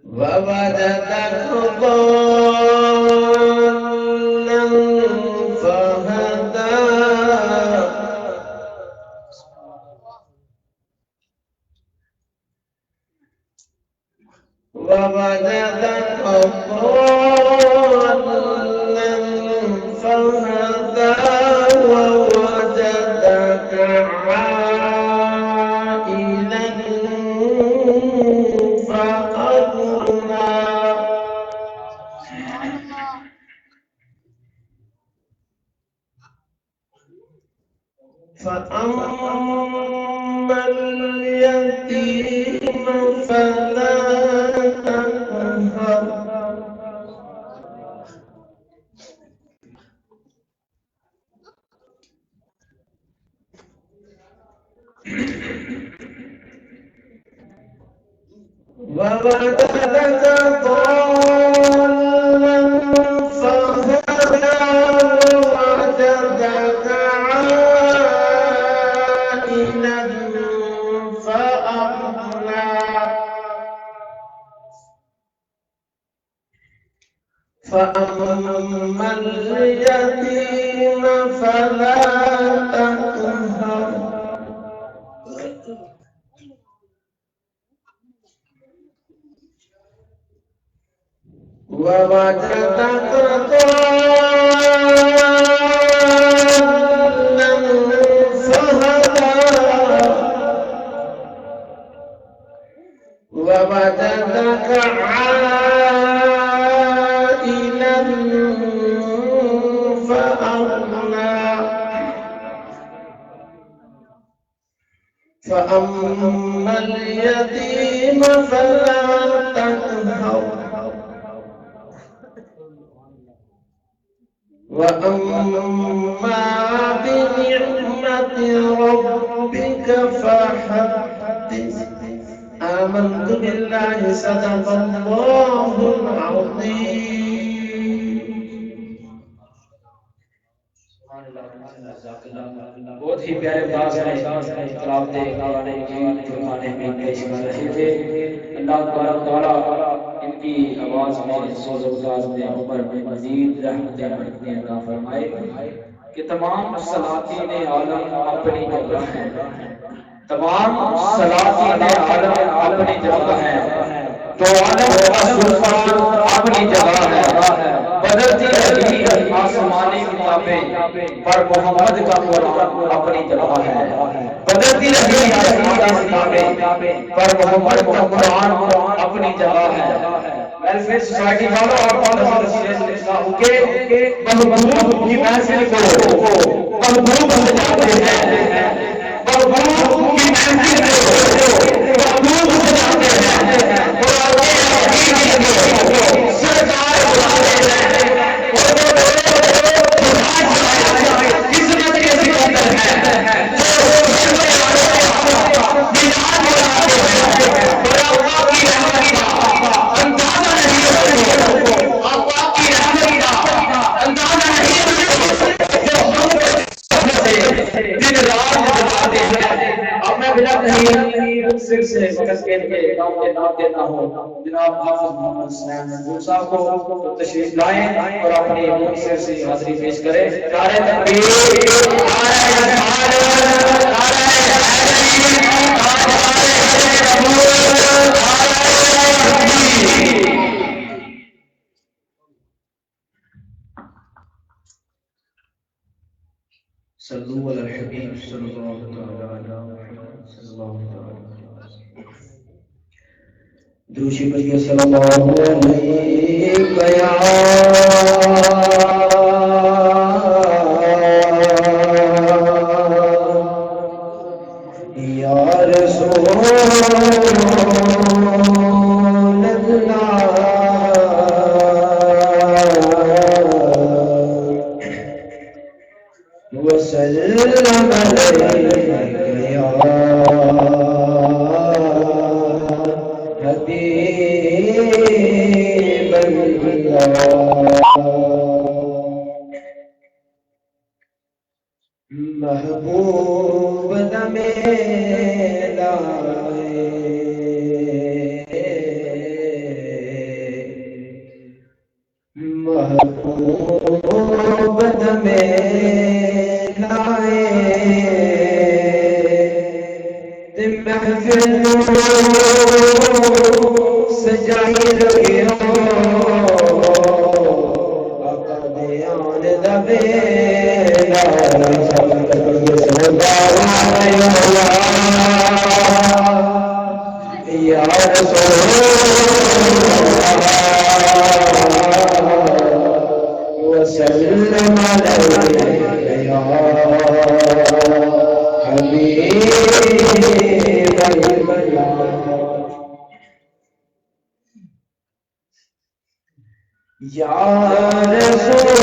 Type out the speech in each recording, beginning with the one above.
ووجدك ضالا فهدى ووجدك ضالا فهدى ووجدك عائلا فأغنى فأما اليتيم فلا تقهر ووجدك ضالا فهدى ووجدك عائلا فأغنى فأما اليتيم فلا تقهر ووجدك ضالا فهدى ووجدك عائلا فأغنى فأما اليتيم فلا تقهر وأما بنعمة ربك فحدث آمنت بالله صدق الله العظيم. بہت ہی پیارے انداز میں تلاوت قرآن مجید فرمانے میں پیش کر رہے تھے. اللہ تبارک و تعالیٰ ان کی آواز میں سوز و گزار میں عمر میں مزید رحمتیں برکتیں عطا فرمائے کہ تمام سلاطین عالم اپنی جگہ ہیں. تمام سلاطین عالم اپنی جگہ ہیں. تو عالم کا سلطان اپنی جگہ ہے. بدلتی رہی آسمانی کتابیں پر محمد کا قرآن اپنی جگہ ہے. بدلتی رہی آسمانی کتابیں پر محمد کا قرآن اپنی جگہ ہے. ویلفیئر سوسائٹی والوں اور کے محبوب کی محفل کو محبوب بن جاتے ہیں. محبوب کی محفل کو محبوب بن جاتے ہیں. سرکار بلاتے ہیں. قسمت کے سکندر ہیں. صرف سے وقت کے لیے گاؤں کے نام دیتا ہوں جناب حافظ محمد سلیم محمود صاحب کو تشریف لائیں اور اپنی مختصر سے حاضری پیش کریں. نعرہ تکبیر، نعرہ رسالت، نعرہ حیدری، صلوا علی الحبیب صلی اللہ علیہ وسلم. دوشی پڑھیے صلی اللہ علیہ یا رسول اللہ وسلم علیہ یا حبیب اللہ. محبوب نہ میرا نوبت میں لائے محفل سجائی رکھے ہو آقا دیان دبے یا رسول وسلم علیہ یا حبیب اللہ یا رسول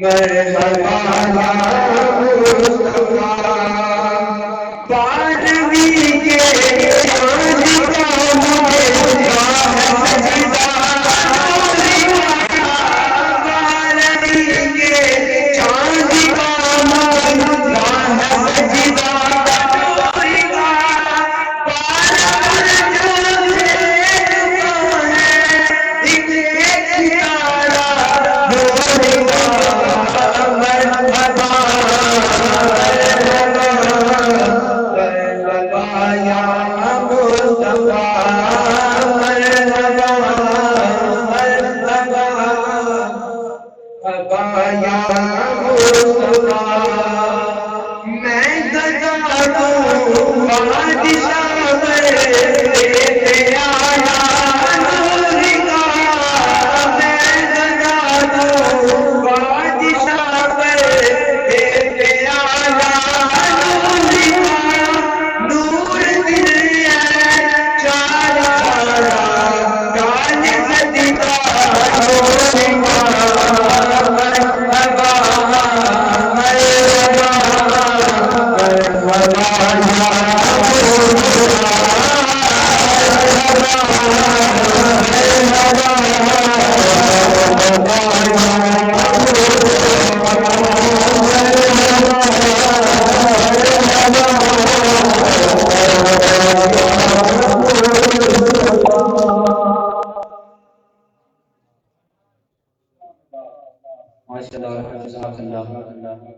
مرحبا یا مصطفیٰ بارہویں کے چاند کا مجھے سجدہ بارہویں کے چاند کا مجھے سجدہ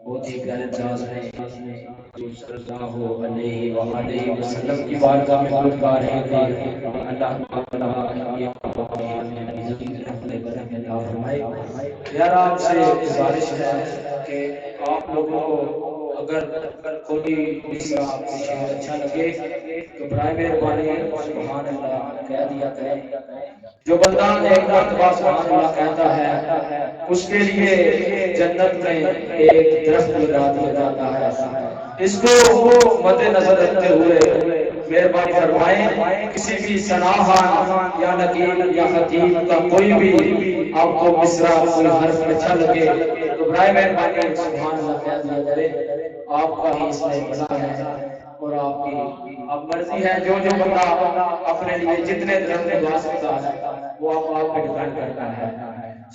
بہت ہی پیارے انداز میں حضور صلی اللہ علیہ وآلہ وسلم کی بارگاہ میں درود گا رہے تھے۔ اللہ تعالیٰ فرمائے۔ یار آپ سے گزارش ہے کہ آپ لوگوں کو اگر کوئی مصرع آپ کو شعر اچھا لگے تو برائے مہربانی سبحان اللہ کہہ دیا کریں۔ جو بندہ ایک مرتبہ سبحان اللہ کہتا ہے اس کے لیے جنت میں ایک درخت لگا دیا جاتا ہے۔ اس کو مد نظر رکھتے ہوئے مہربانی فرمائیں کسی بھی ثناءخوان یا نقیب یا خطیب کا کوئی بھی آپ کو مصرع کوئی حرف اچھا لگے تو برائے مہربانی سبحان اللہ کہہ دیا کرے۔ آپ کا ہی اس میں بنا ہے اور آپ کی اب مرضی ہے جو بندہ اپنے لیے جتنے درخت لگا سکتا ہے وہ آپ پہ ڈیپینڈ کرتا ہے۔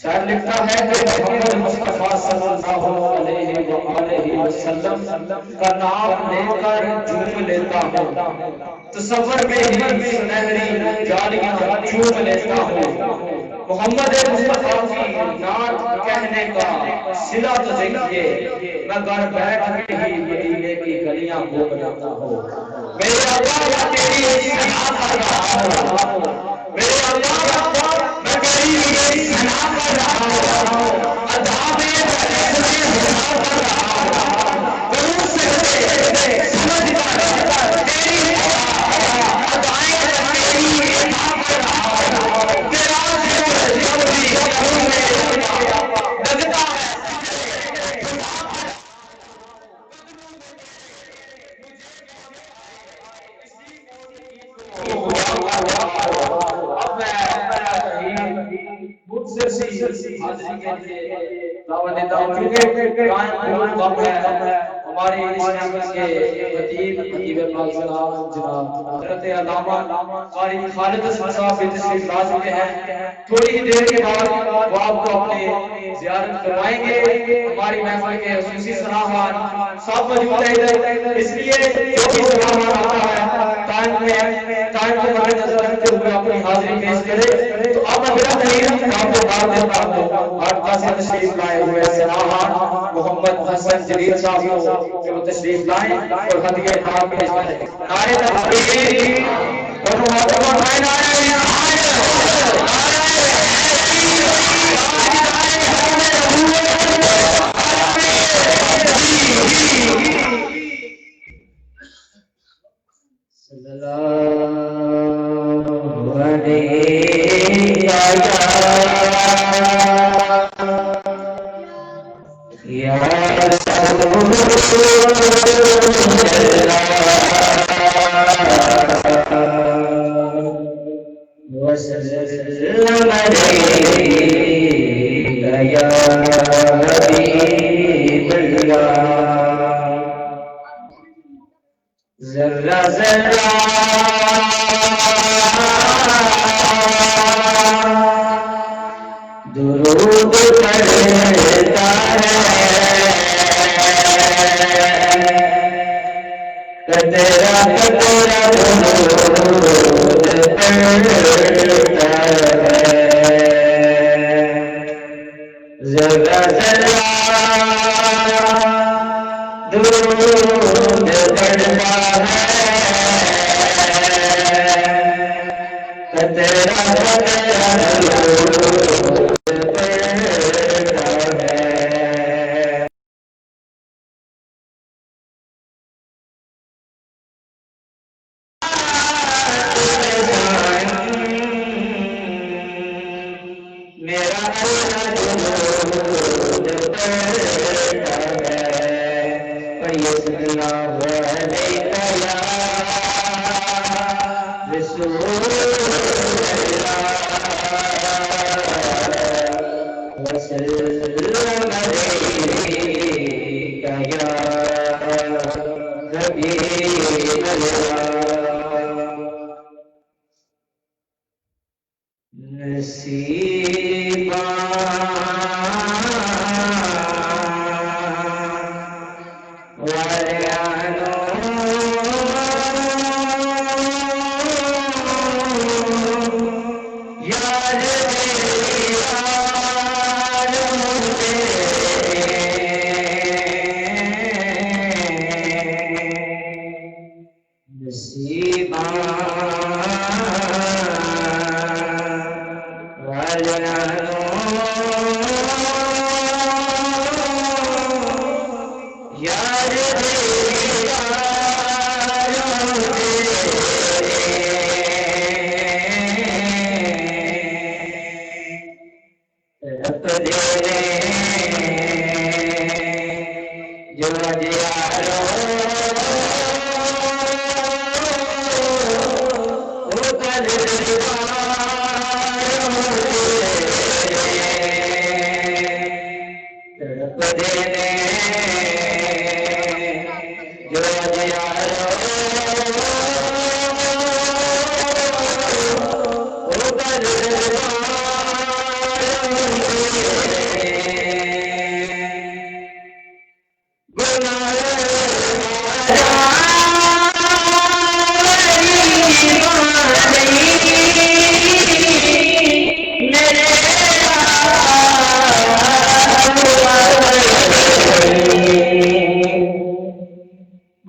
شاعر لکھتا ہے کہ محمد مصطفیٰ صلی اللہ علیہ وآلہ وسلم کا نام لے کر جھوم لیتا ہوں، تصور میں ہی سنہری جالیاں چوم لیتا ہوں۔ محمد مصطفیٰ کی نعت کہنے کا صلہ تو دیکھیے، میں گھر بیٹھ کے ہی مدینے کی گلیاں گھوم لیتا ہوں۔ میرے اللہ تیری ثنا کر رہا ہوں، میرے اللہ میں تیری ثنا کر رہا ہوں، ادا میں تیری ثنا کر رہا ہوں، غرور سے سمجھ کر تیری ادائیں تیری ادا کر رہا ہوں۔ تیرا لگتا ہے دعوت دیتا ہوں کیونکہ قائم کم ہے ہماری اس کے خطیب پاک جناب حضرت علامہ قاری خالد حسن صاحب بھی تشریف لا چکے ہیں۔ تھوڑی ہی دیر کے بعد وہ آپ کو اپنی زیارت کروائیں گے۔ ہماری محفل کے خصوصی ثناءخوان سب موجود ہیں، اس لیے جو بھی ثناءخوان آتا ہے ٹائم کو مد نظر رکھتے ہوئے اپنی حاضری پیش کرے۔ تو اب میں بلا تحریر آپ کو دعوت دیتا ہوں ہاتھا سے تشریف لائے ہوئے ثناءخوان محمد حسن جلیل صاحب کو کہ وہ تشریف لائیں اور ہدیہ خام پیش کریں۔ نعرہ تکبیر اور محترم یا حبیب اللہ ذرہ ذرہ درود پڑھتا ہے قطرہ قطرہ درود پڑھتا ہے ذرہ ذرہ درود پڑھتا ہے قطرہ قطرہ درود پڑھتا ہے میرا درود پڑھتا ہے صلی اللہ علیہ یا رسول اللہ وسلم علیک یا حبیب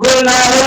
اللہ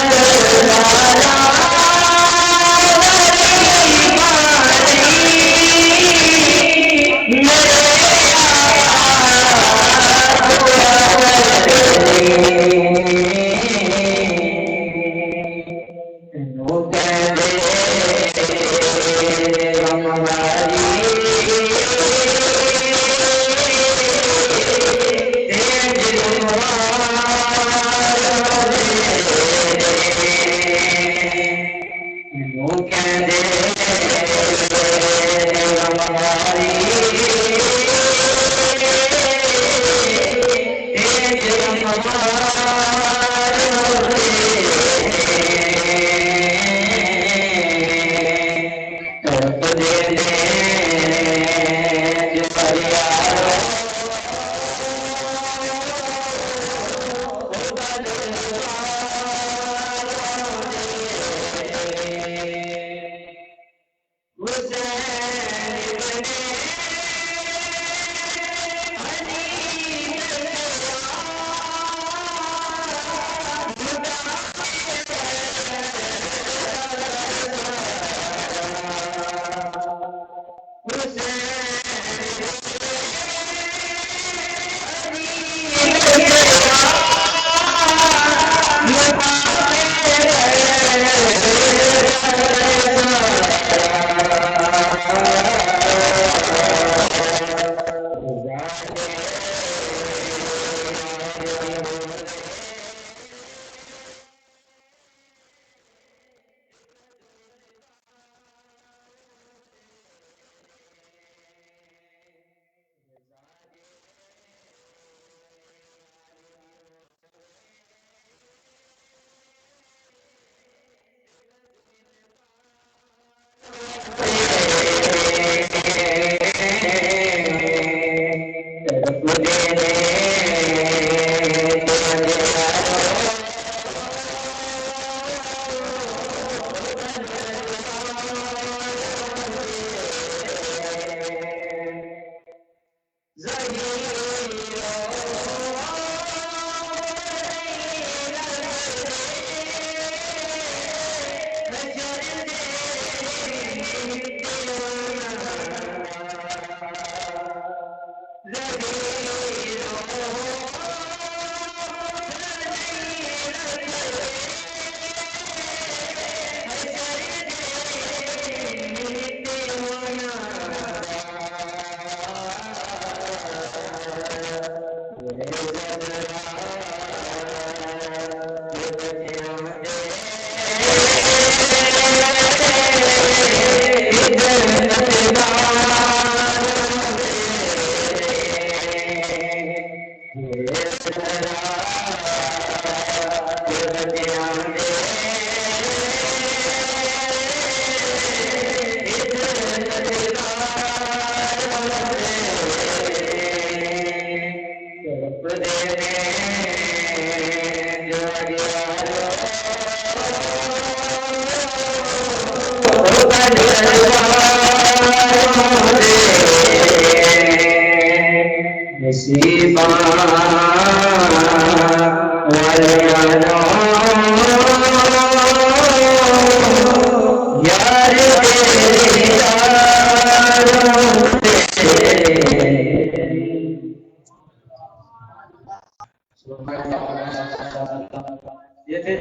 یہ تھے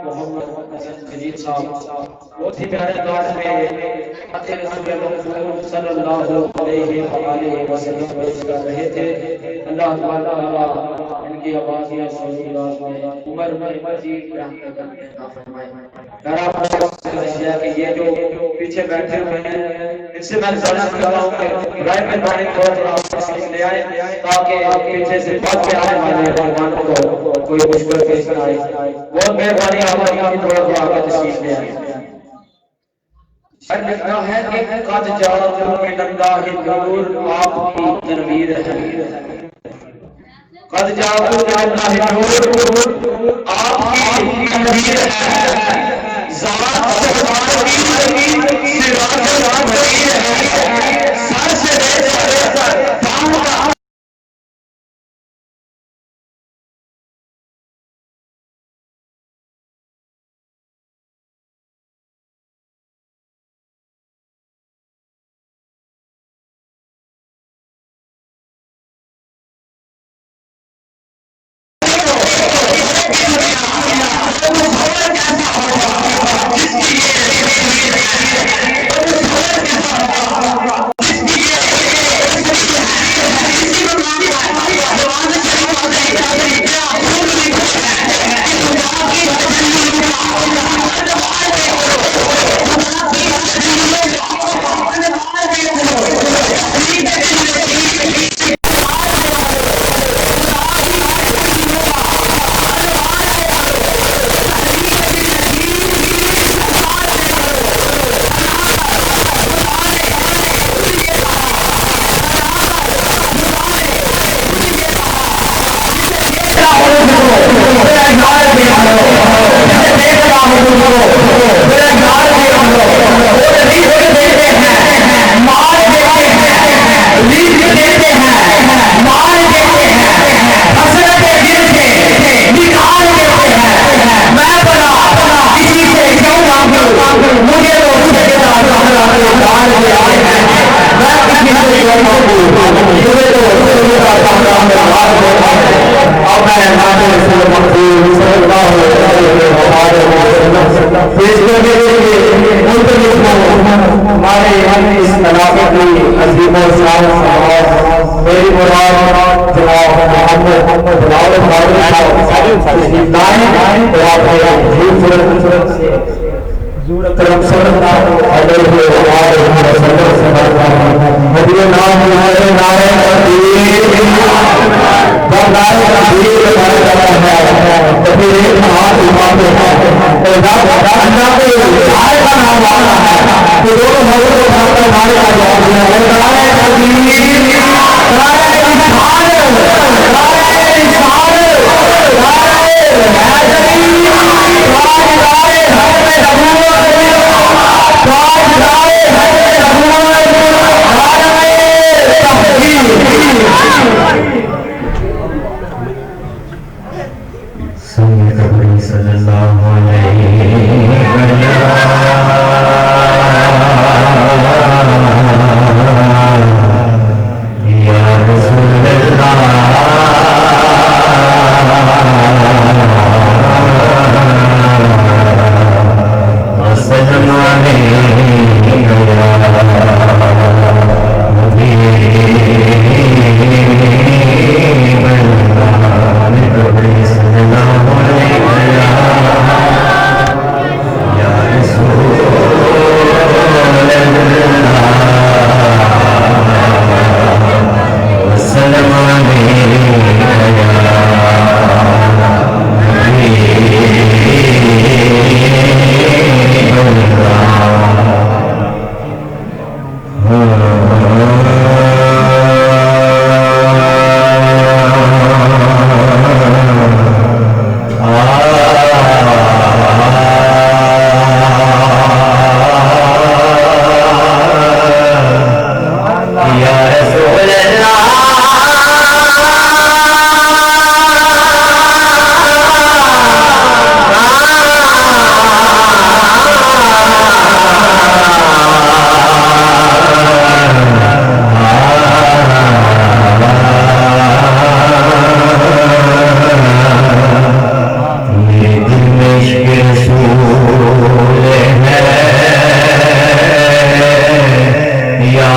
محمد حسن جدید صاحب، بہت ہی پیارے انداز میں خط رسول مقبول صلی اللہ علیہ وآلہ وسلم پیش کر رہے تھے۔ اللہ تعالیٰ ان کی آواز یا سوز میں عمر میں مزید رحمت عطا فرمائے۔ کہ یہ جو پیچھے بیٹھے ہوئے ہیں ان سے میں گزارش کر رہا ہوں کہ رائے میں پانی تھوڑا تشریف لے آئے تاکہ پیچھے سے بچ کے آنے والے مہمان کو کوئی مشکل پیش نہ آئے۔ بہت مہربانی آپ کی تھوڑا سا آگے تشریف لے آئے۔ شاید لکھنا ہے کہ قد جاءکم من اللہ نور، آپ کی تنویر ہے۔ قد جاءکم من اللہ نور، آپ کی تنویر ہے۔ ذات سرکار کی سراج منیر ہے، سر سے لے کر پاؤں تک صلی اللہ علیہ وسلم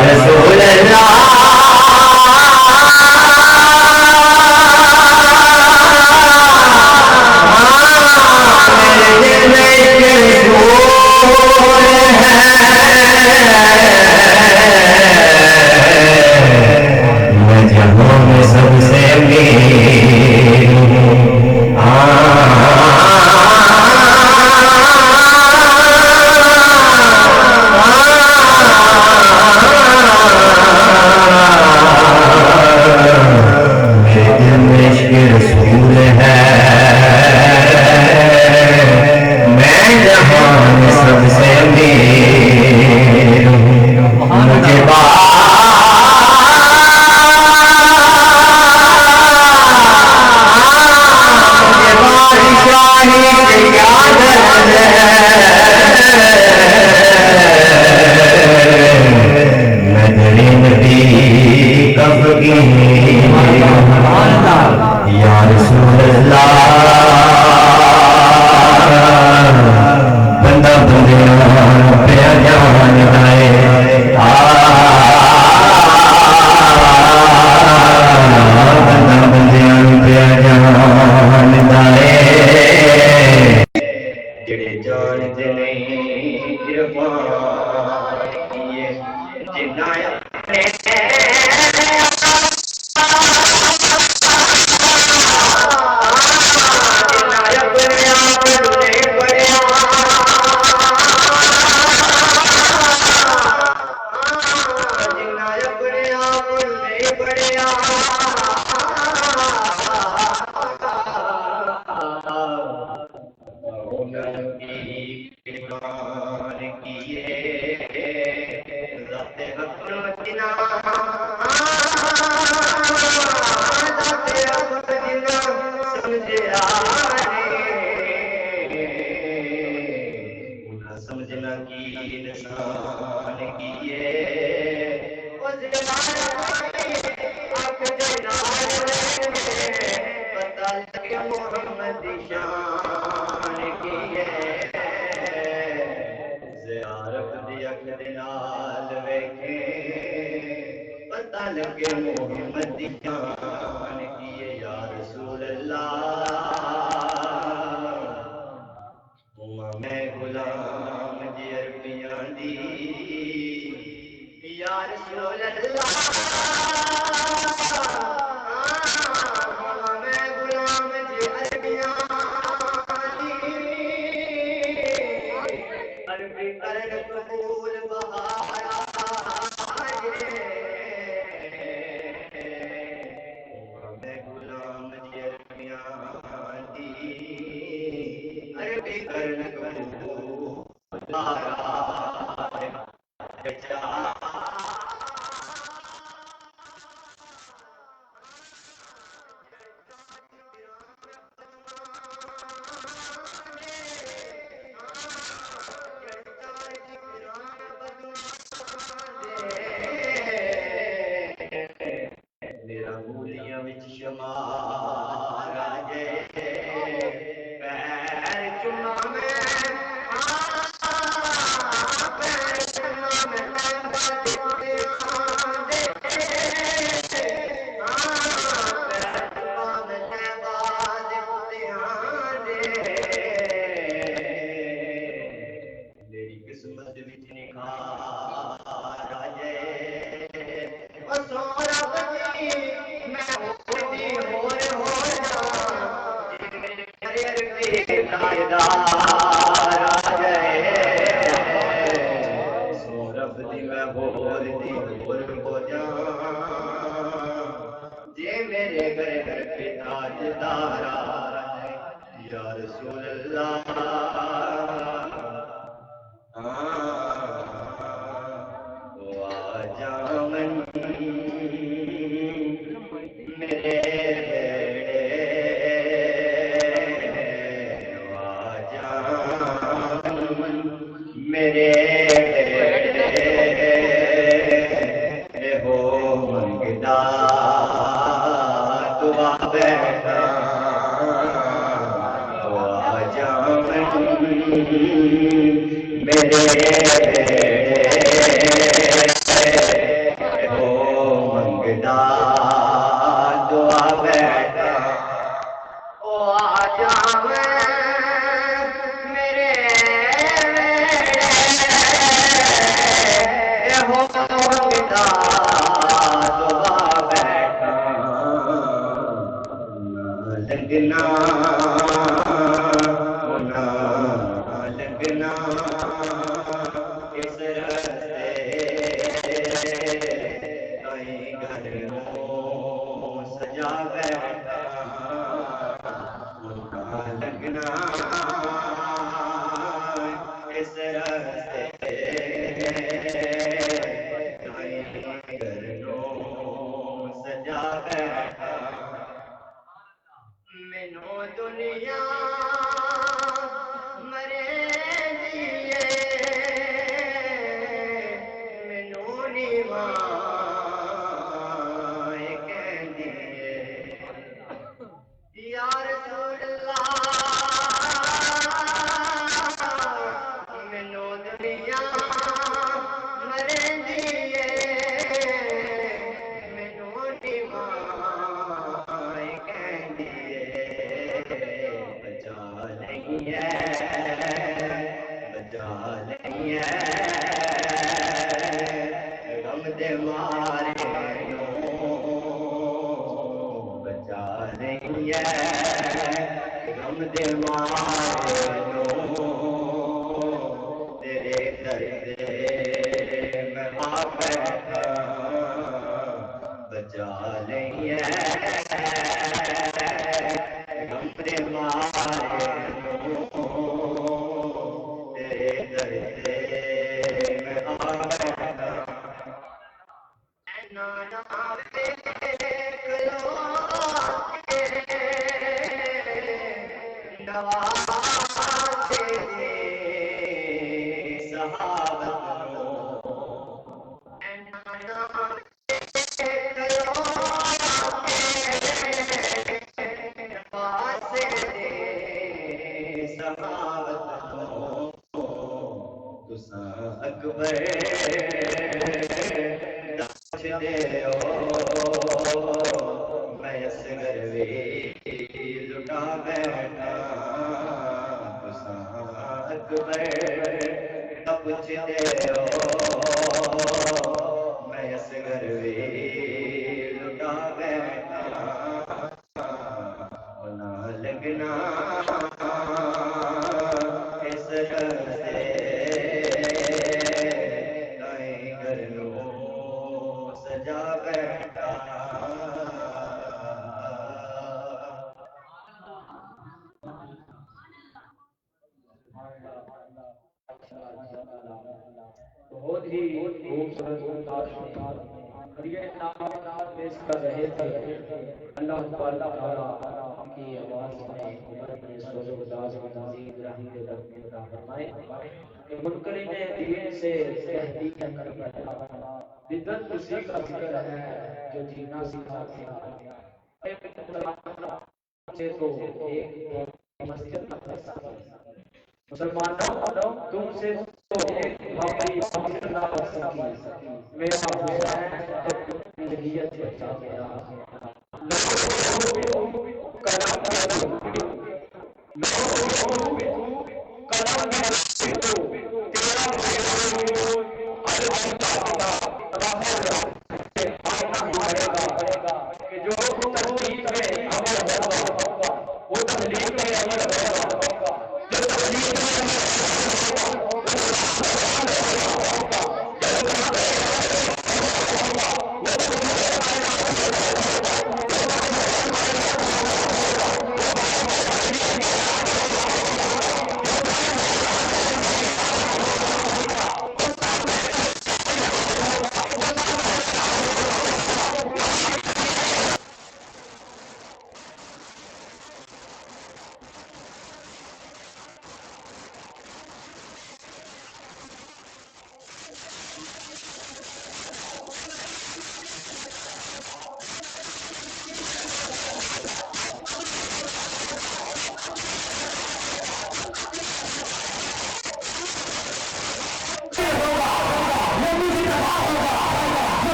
رسول اللہ سب سے رسول ہے میں جہان سب سے مجھے یا رسول اللہ بندہ بندیاں پیا جان دائے بندہ بندیاں پیا جان دائے جڑے جان دے نہیں عرفان کیے جنہ اپنے سمجھنا کی انسان کیے پتہ لگے محمد شان کیے زیارت دی اکھ دے نال ویکھے پتہ لگے محمد شان کیے یا رسول اللہ میں غلام جی عربیاں دی یا رسول اللہ میں غلام جی عربیاں دی عربی کرن قبول بہارا میں غلام جی عربیاں دی عربی کرن قبول بہارا میرا مولیاں وچ شمار آ جائے پیر چما میں پیر چما میں میری قسمت وچ نکھار آ جائے سورا بنی میں ہوتی تاجدار آ جائے سورب دی میں ہو جاں جے میرے گھر پہ تاجدار آ جائے یا رسول اللہ میرے ہو منگتا دعا بیٹھا میرے مینو دنیا مرے دیے مینو نیواں کہندی ہے یا رسول اللہ مینو دنیا مرے دیے مینو نیواں کہندی بچا نہیں ہے بچا نہیں ہے غم دے مارے بچا نہیں ہے غم دے مارے تیرے درد میں آ بیٹھا بچا نہیں ہے غم دے مارے تیرے درد میں آ بیٹھا نانا دیکھ لو نوازے صحابت نانا دیکھ لو نوازے صحابت تساں اکبر میں اصغر وی لٹا بیٹھا تساں اکبر دا پوچھدے ہو میں اصغر وی لٹا بیٹھا نہ لگنا اس رستے گھر لو سجا بیٹھا بہت ہی خوبصورت انداز میں یہ نام پیش کر رہے تھے اللہ تعالیٰ کی آواز میں عمر اپنے سوز و گداز میں مزید رحم کے در میں عطا فرمائے کہ منکرین دین سے تحقیق کر بیٹھا بدعت اسی کا ذکر ہے جو جینا سکھاتے ہیں سے تو ایک مسجد مسلمانوں تم سے تو ایک بھائی نہ ہو سکی میرا حسین تو زندگیت بچا گیا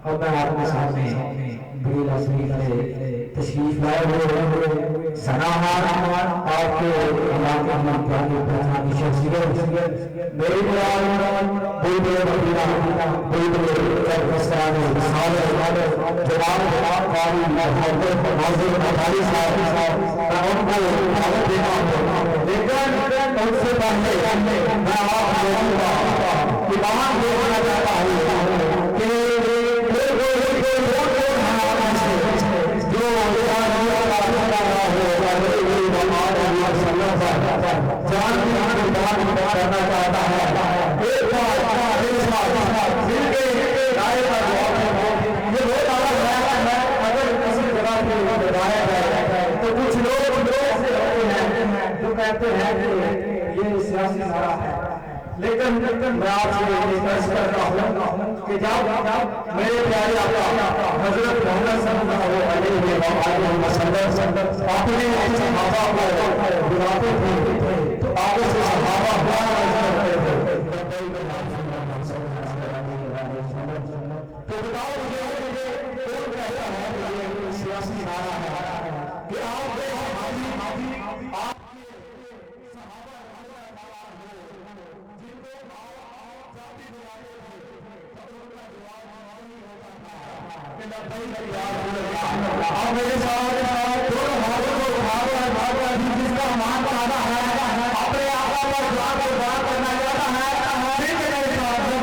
اور میں آپ کے سامنے بڑی لازمی سے تشریف لائے ہوئے سناہار آپ کے اللہ کے ہم پیاری پرسانی شخصیت میری مراد بڑی بڑے وکیلہ بڑی بڑے فسران رسالہ جناب قاری محمد ناظر مداری صاحب میں ان کو دعوت دیتا ہوں لیکن ان سے پہلے میں آپ لوگوں کا ایمان دیکھنا چاہتا ہوں کہ لیکن میں آپ سے یہ عرض کرتا ہوں کہ جب میرے پیارے آقا حضرت محمد صلی اللہ علیہ وسلم اپنے صحابہ کو بلاتے تھے تو آگے سے صحابہ دعا کرتے تھے تو بتاؤ مجھے کون کہتا ہے کہ یہ سیاسی نعرہ ہے کہ آپ آپ میرے ساتھ دونوں ہاتھوں کو اٹھاؤ جس کا مان پانا ہے اپنے آقا پر دعا کو دعا کرنا چاہتا ہے پھر میرے ساتھ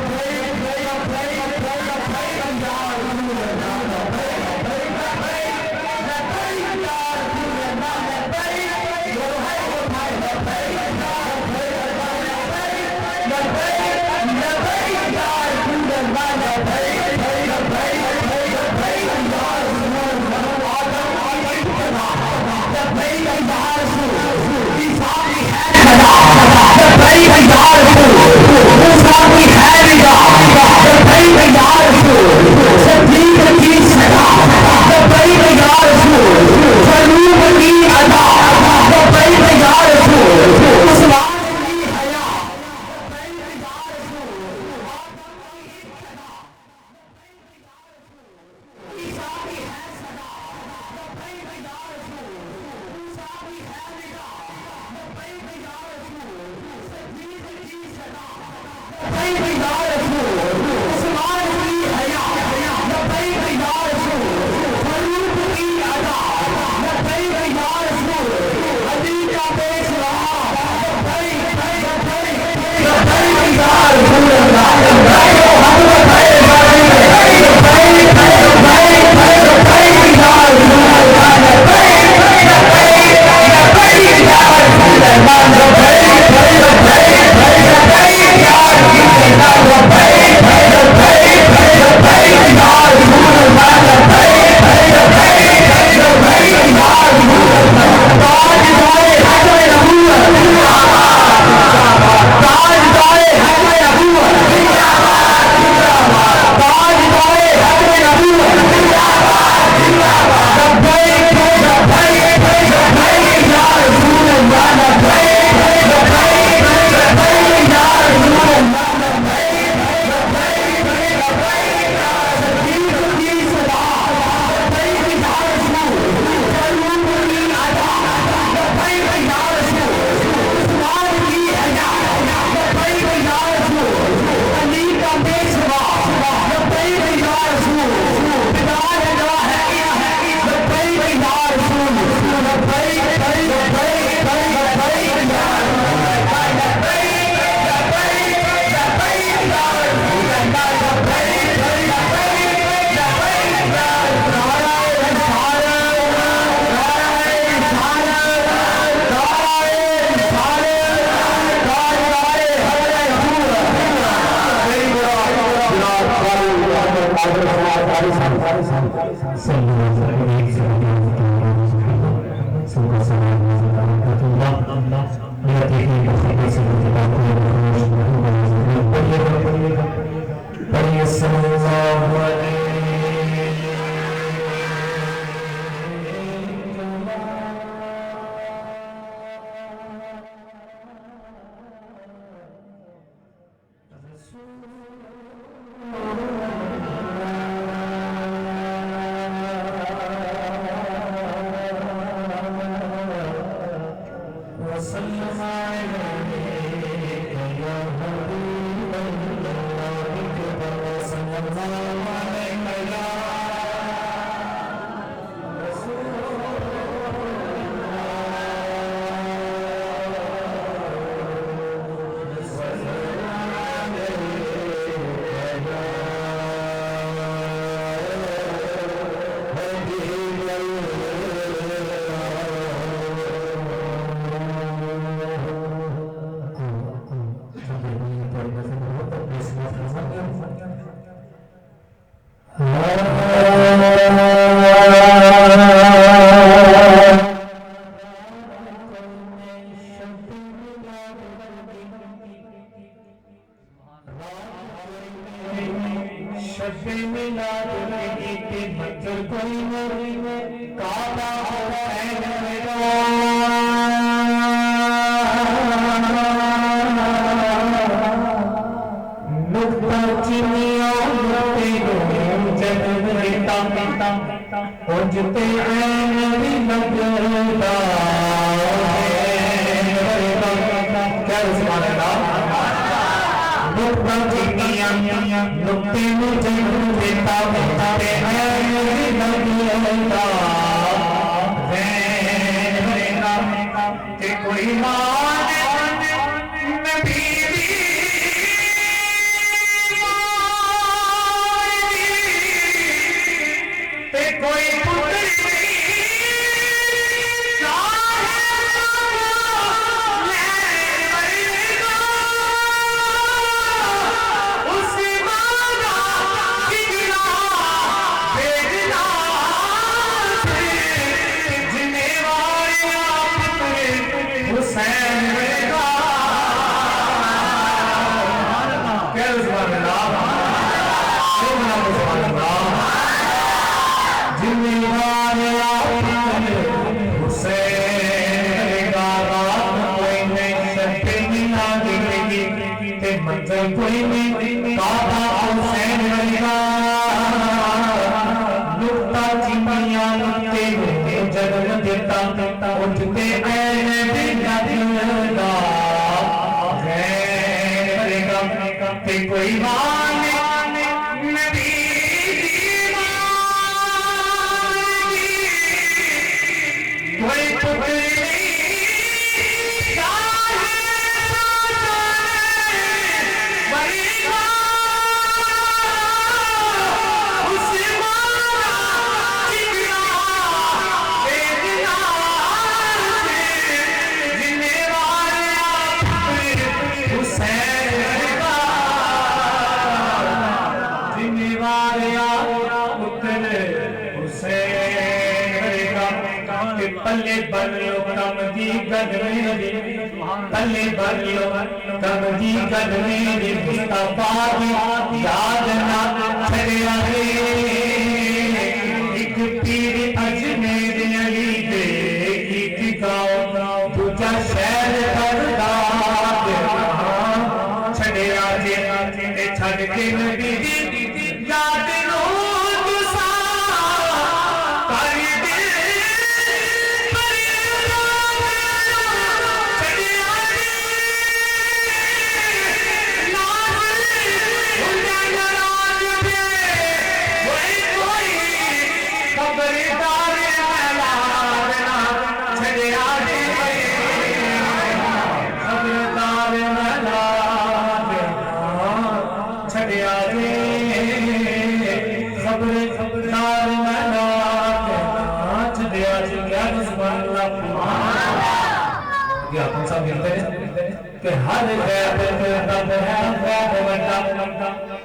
کون سا ملتے ہیں کہ ہر غیب رب ہے غیب بڑا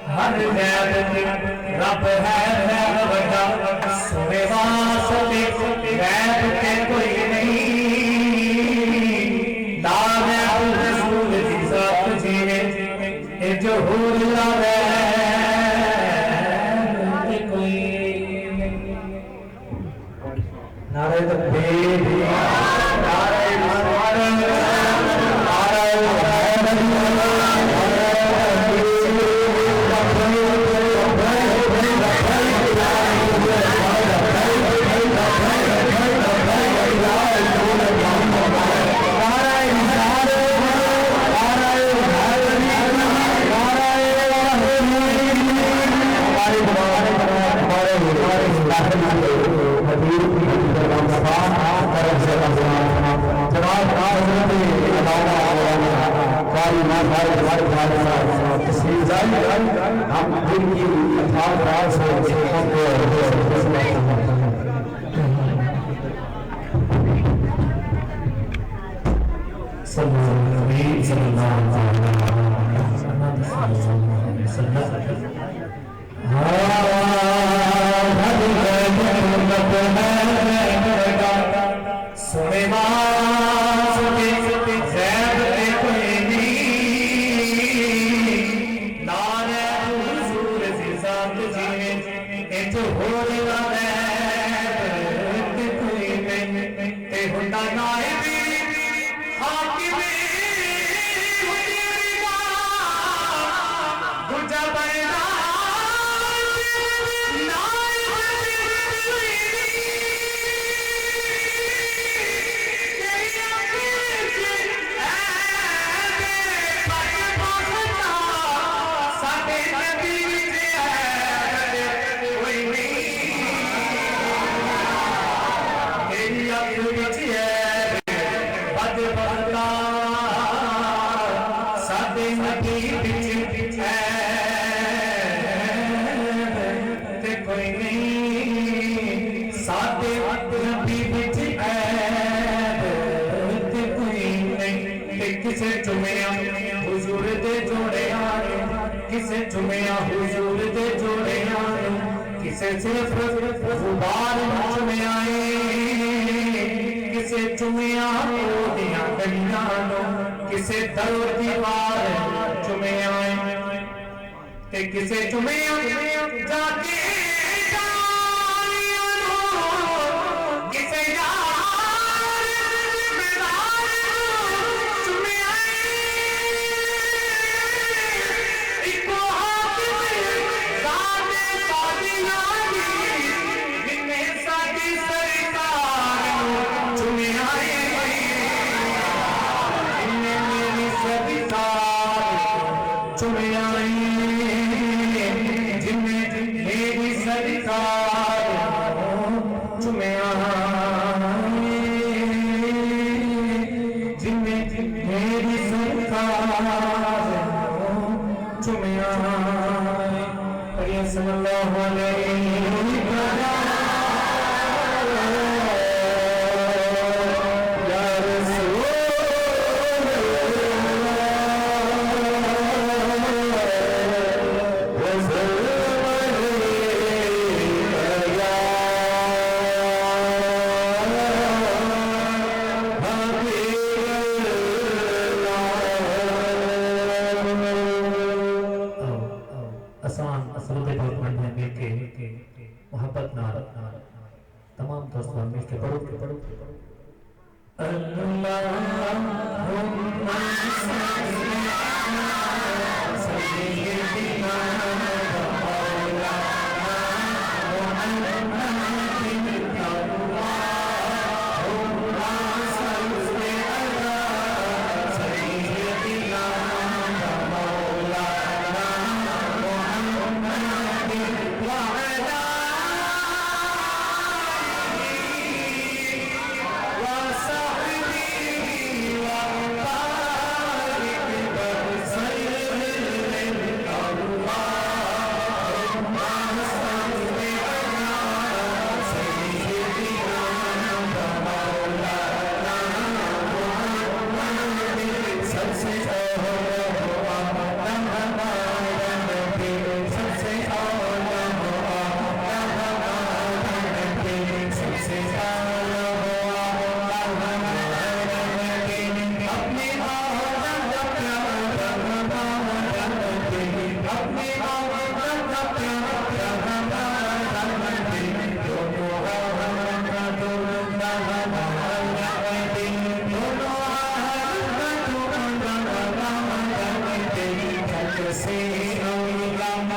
ہر غیب رب ہے غیب بڑا سنے واسطے غیب کے کوئی نہیں لا غیب رسول کی ذات جیوے اے جو حور لا غیب کوئی نعرہ تکبیر نعرہ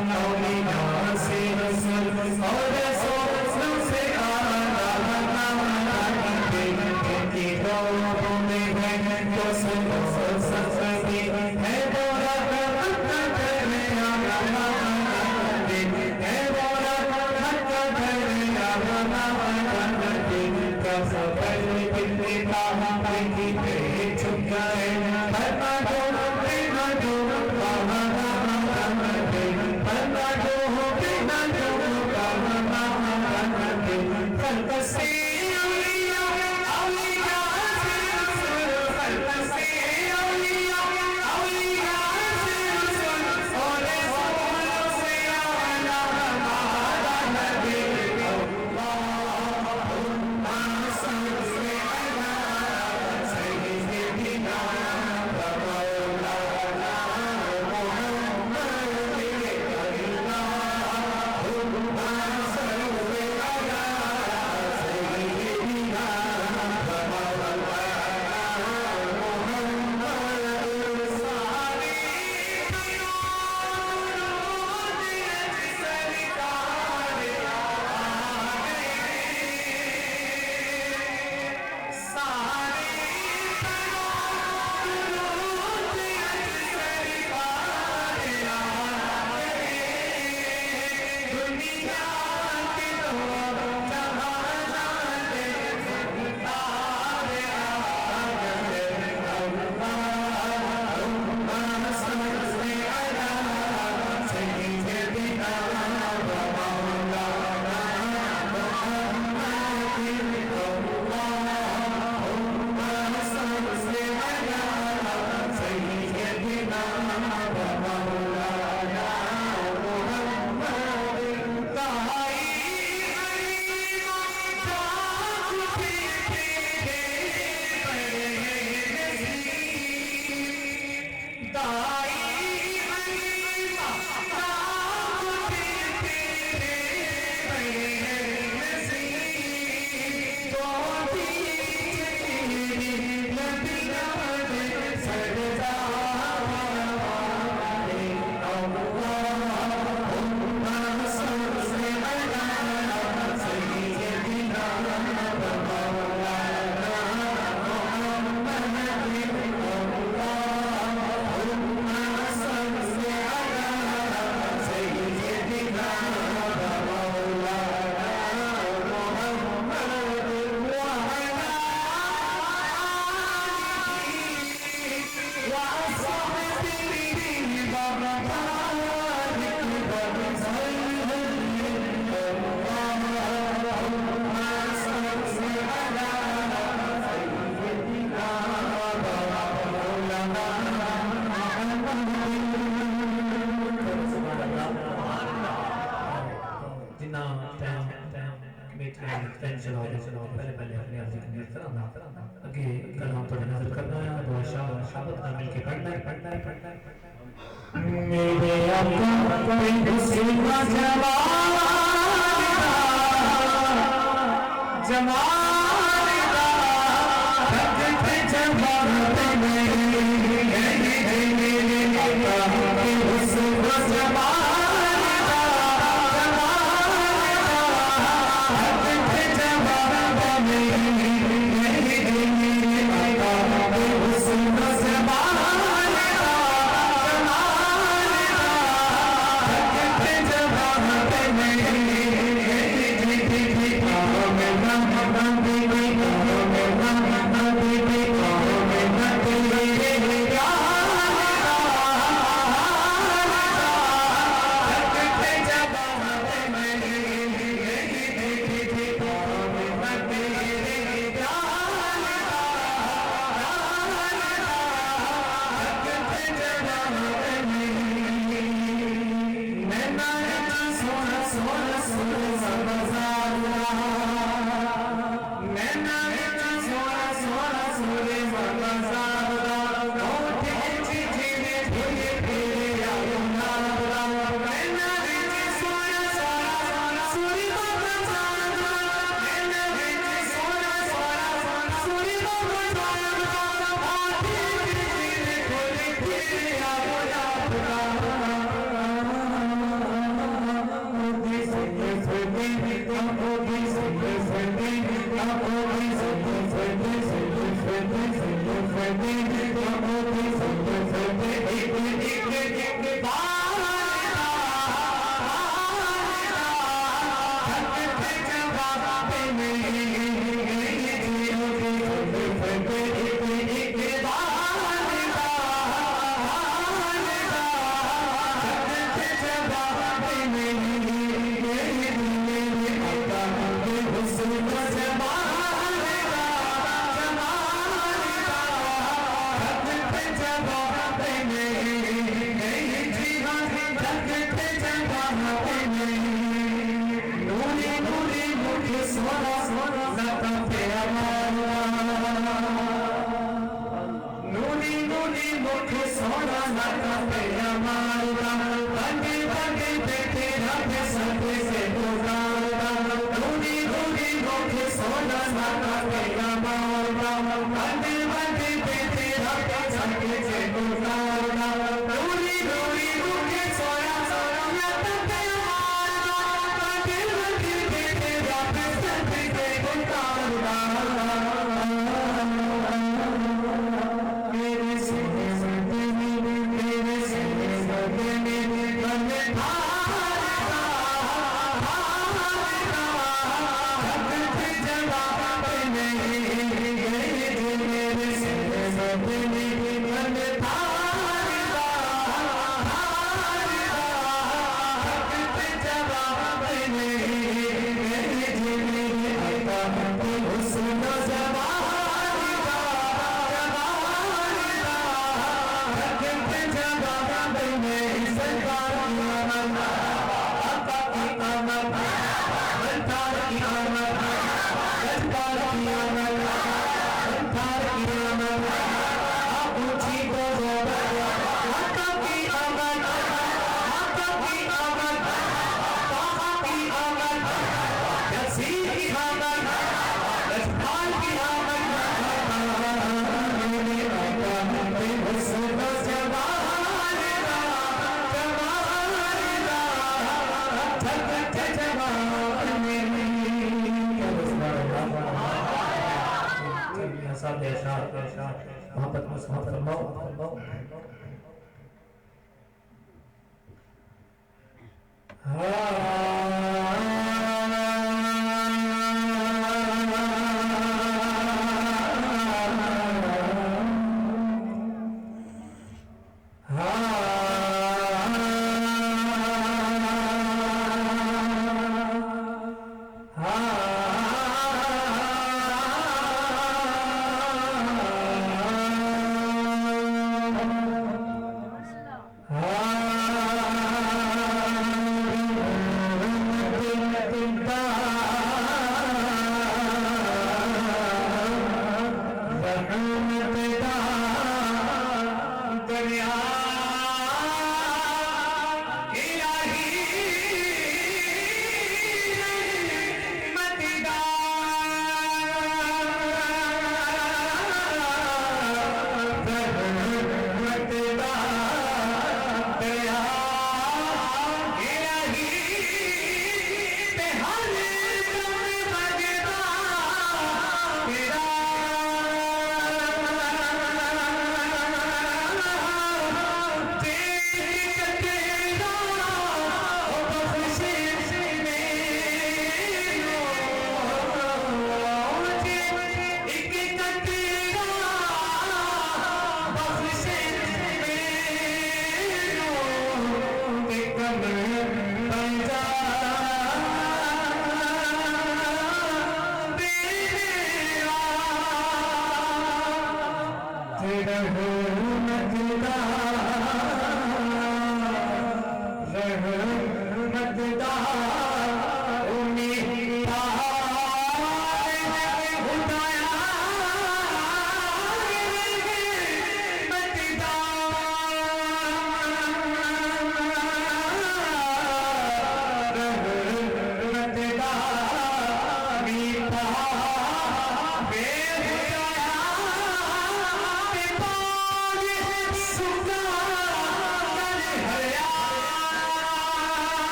اولیاء سے رسول اور رسول سے آلہ کی روحوں میں ہے تو سبھی ہے بولا حق کرے آلہ ہے بولا حق کرے آلہ کا سفر بلتا کی پہ چھپ گئے ہر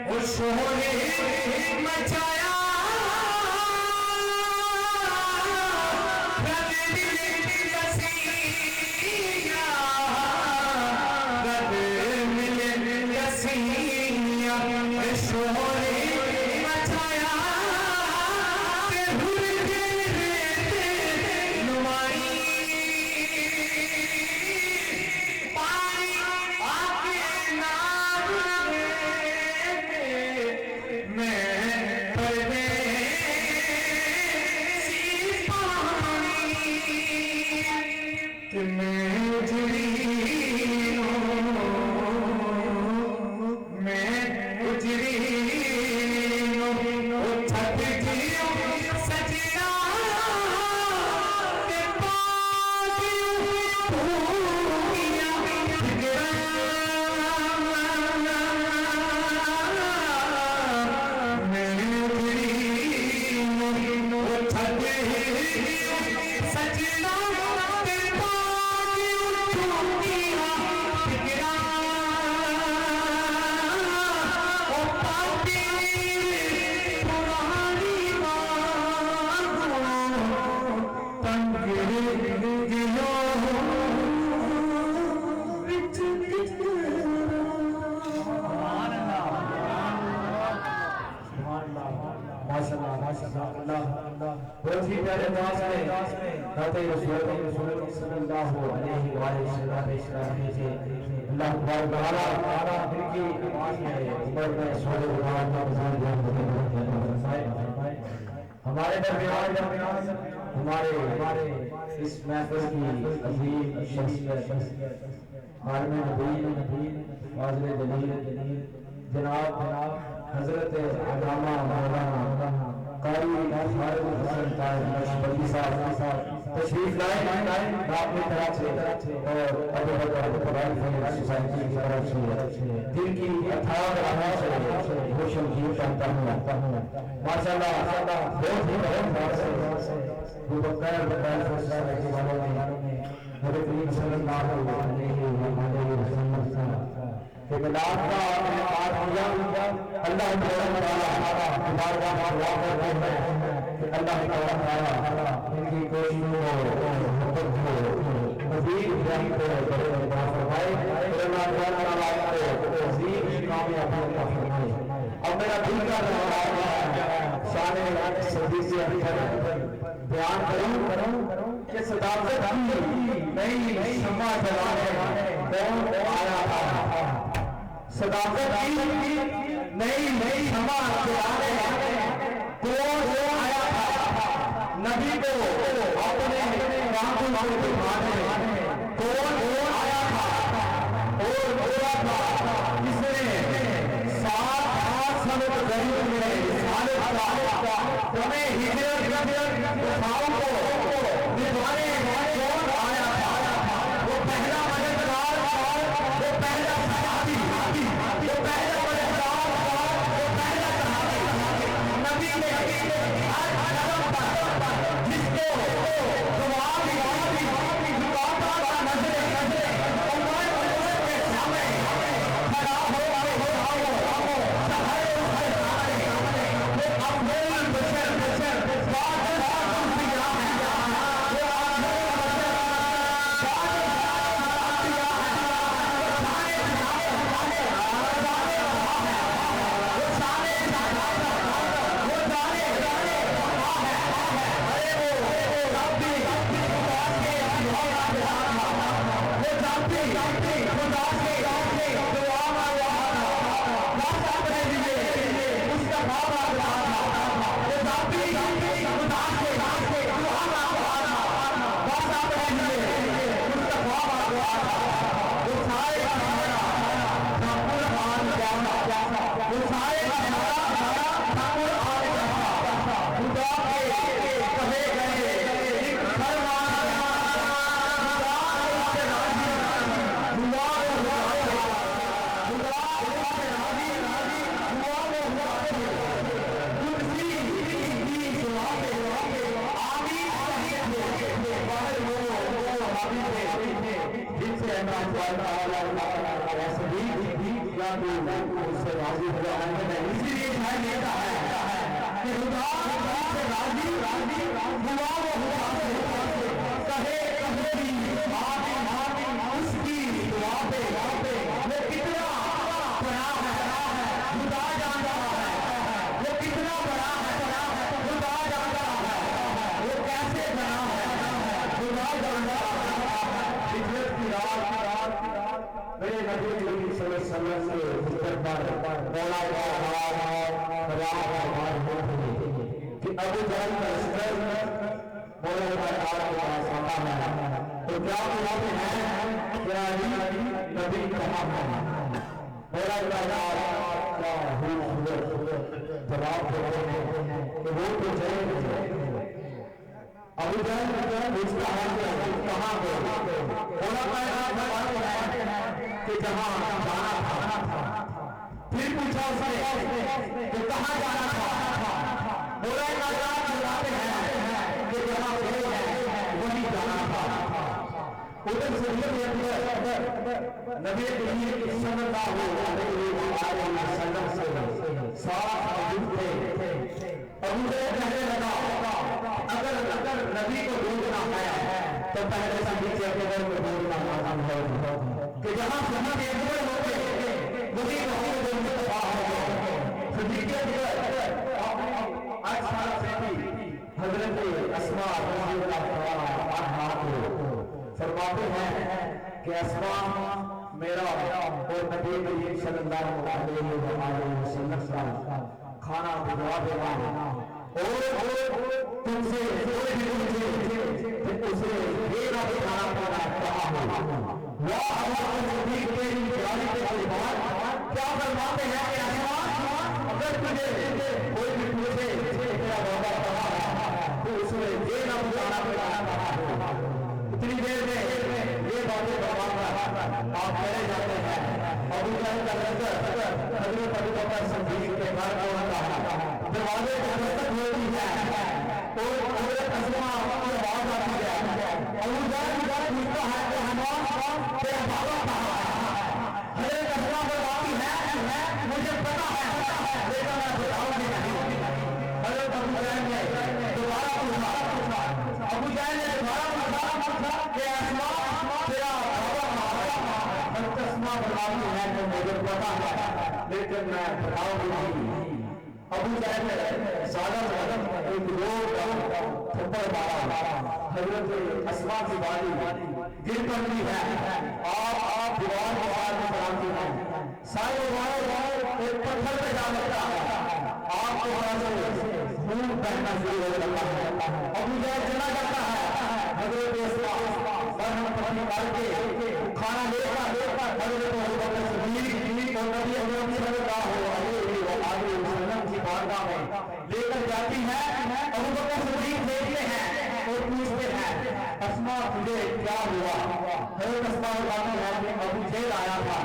وہ شور مچایا بہت ہی پیارے انداز میں نعت رسول صلی اللہ علیہ وآلہ وسلم سے اللہ تبارک و تعالی ان کی آواز میں عمر میں سولے قرآن کا مزار جان ہمارے درمیان ہمارے اس محفل کی عظیم شخصیت عالم نبی فاضل جلیل جناب حضرت علامہ مولانا قاری خالد حسن طاہر نقشبندی صاحب تشریف لائے اپنی طرف سے اور ابو بکر فیض سوسائٹی کی طرف سے دل کی اتھاگ راہوں سے روشن کی کرتا ہوں ماشاءاللہ بہت سے ابو بکر فیض سوسائٹی والوں نے نبی کریم صلی اللہ علیہ وسلم کہ ملاد کا انعقاد کیا اللہ تعالیٰ کہ اللہ تعالیٰ ان کی کوششوں کو مزید فرمائے عظیم کامیابی عطا فرمائے۔ اب میرا دل کا شان صدیق بیان کروں کہ صداقت کی نئی شمع جلانے کون آیا تھا، صداقت کی نئی شمع جلانے کون آیا تھا، نبی کو اپنے کانوں سے دکھانے کون آیا تھا اور پورا تھا جس نے 7 سال غریب میں ہمیں ہجرت دکھاؤں کو نبھانے کون آیا تھا، وہ پہلا مددگار وہ پہلا صحابی وہ پہلا مددگار وہ پہلا صحابی نبی نے ہر قدم پر جس کو دعا زکاتا کا نظر اللہ کے سامنے کھڑا ہو افضل بشر سے راضی ہو جائے اسی لیے شاید کہتا ہے کہ خدا سے راضی ہوا وہ خدا سے کہے کبھی آمین اس کی دعا پہ وہ کتنا بڑا ہے خدا جان رہا ہے وہ کتنا بڑا ہے خدا جان رہا ہے وہ کیسے بنا ہے خدا جان رہا ہے ہجرت کی رات میرے نبی کریم صلی اللہ علیہ وسلم سے ذکر پر مولا کہ ابو جہل کا لشکر مولا تعالی کے پاس آتا ہے تو کیا بلاتے ہیں کیا نبی کہاں ہے مولا تعالی کا جواب دیتے ہیں کہ وہ تو چلے ابو جہل پوچھتا ہے کہ کہاں گئے مولا تعالی بتاتے ہیں کہ جہاں جانا تھا پھر پوچھا اس نے کہ کہاں جانا تھا مولا تعالی بتاتے ہیں کہ جہاں گئے ہیں وہی جانا تھا ادھر سے نبی کریم صلی اللہ علیہ وسلم سے ساتھ موجود تھے ابو جہل کہنے لگا اگر نبی کو ڈھونڈنا ہے تو پہلے سے نیچے کے گھر میں ڈھونڈنا لازم ہے کہ جہاں صدیق اکبر ہوتے وہی وہاں ڈھونڈنے کو باہر ہو صدیق اکبر 8 سال سے تھی حضرت اسماء رضی اللہ تعالی عنہا کو فرماتے ہیں کہ اسماء میرا اور نبی کریم صلی اللہ علیہ وسلم کا کھانا بھجوا دینا اور تم سے کوئی بھی مجھے اسے یہ نہ کھانا پڑا کہا ہو واہ اللہ صدیق تیری پیاری کے بعد کیا فرماتے ہیں کہ اسماء اگر تجھے کوئی بھی پوچھے تیرا بابا کہا ہے تو اسے یہ نہ کھانا پڑا کہا ہو اتنی دیر میں یہ باتیں فرماتا آپ چلے جاتے ہیں ابو جہل کا لشکر حضرت ابو بکر صدیق کے گھر پہنچتا ہے دروازے پر دستک ہوتی ہے اور حضرت اسماء کی آواز آتی ہے ابو جہل پوچھتا ہے کہ ہمارا تیرا بابا کہاں ہے حضرت اسماء بتاتی ہے مجھے پتا ہے لیکن میں بتاؤں گی نہیں حضرت ابو جہل نے دوبارہ پوچھا ابو جہل نے دوبارہ پوچھا کہ اسماء تیرا بابا کہاں ہے حضرت اسماء بتاتی ہے کہ مجھے پتا ہے لیکن میں بتاؤں گی نہیں ابو جہل نے زیادہ ایک روڈ تھپڑ مارا حضرت اسماء کی بالی گر پڑتی ہے آپ دیوار کے بعد میں پڑھاتی ہیں سارے ایک پتھر پہ جا لگتا ہے آپ کے پاس خون بہنا شروع ہو جاتا ہے ابو جہل چلا جاتا ہے حضرت اسماء برہم پتنی کر کے کھانا لے کر حضرت ابو بکر صدیق اور نبی اکرم صلی اللہ علیہ وسلم کی بارگاہ میں لے کر جاتی ہے ابو بکر صدیق دیکھتے ہیں اور پوچھتے ہیں اسماء تجھے کیا ہوا حضرت اسماء بتاتی ہے کہ ابو جہل آیا تھا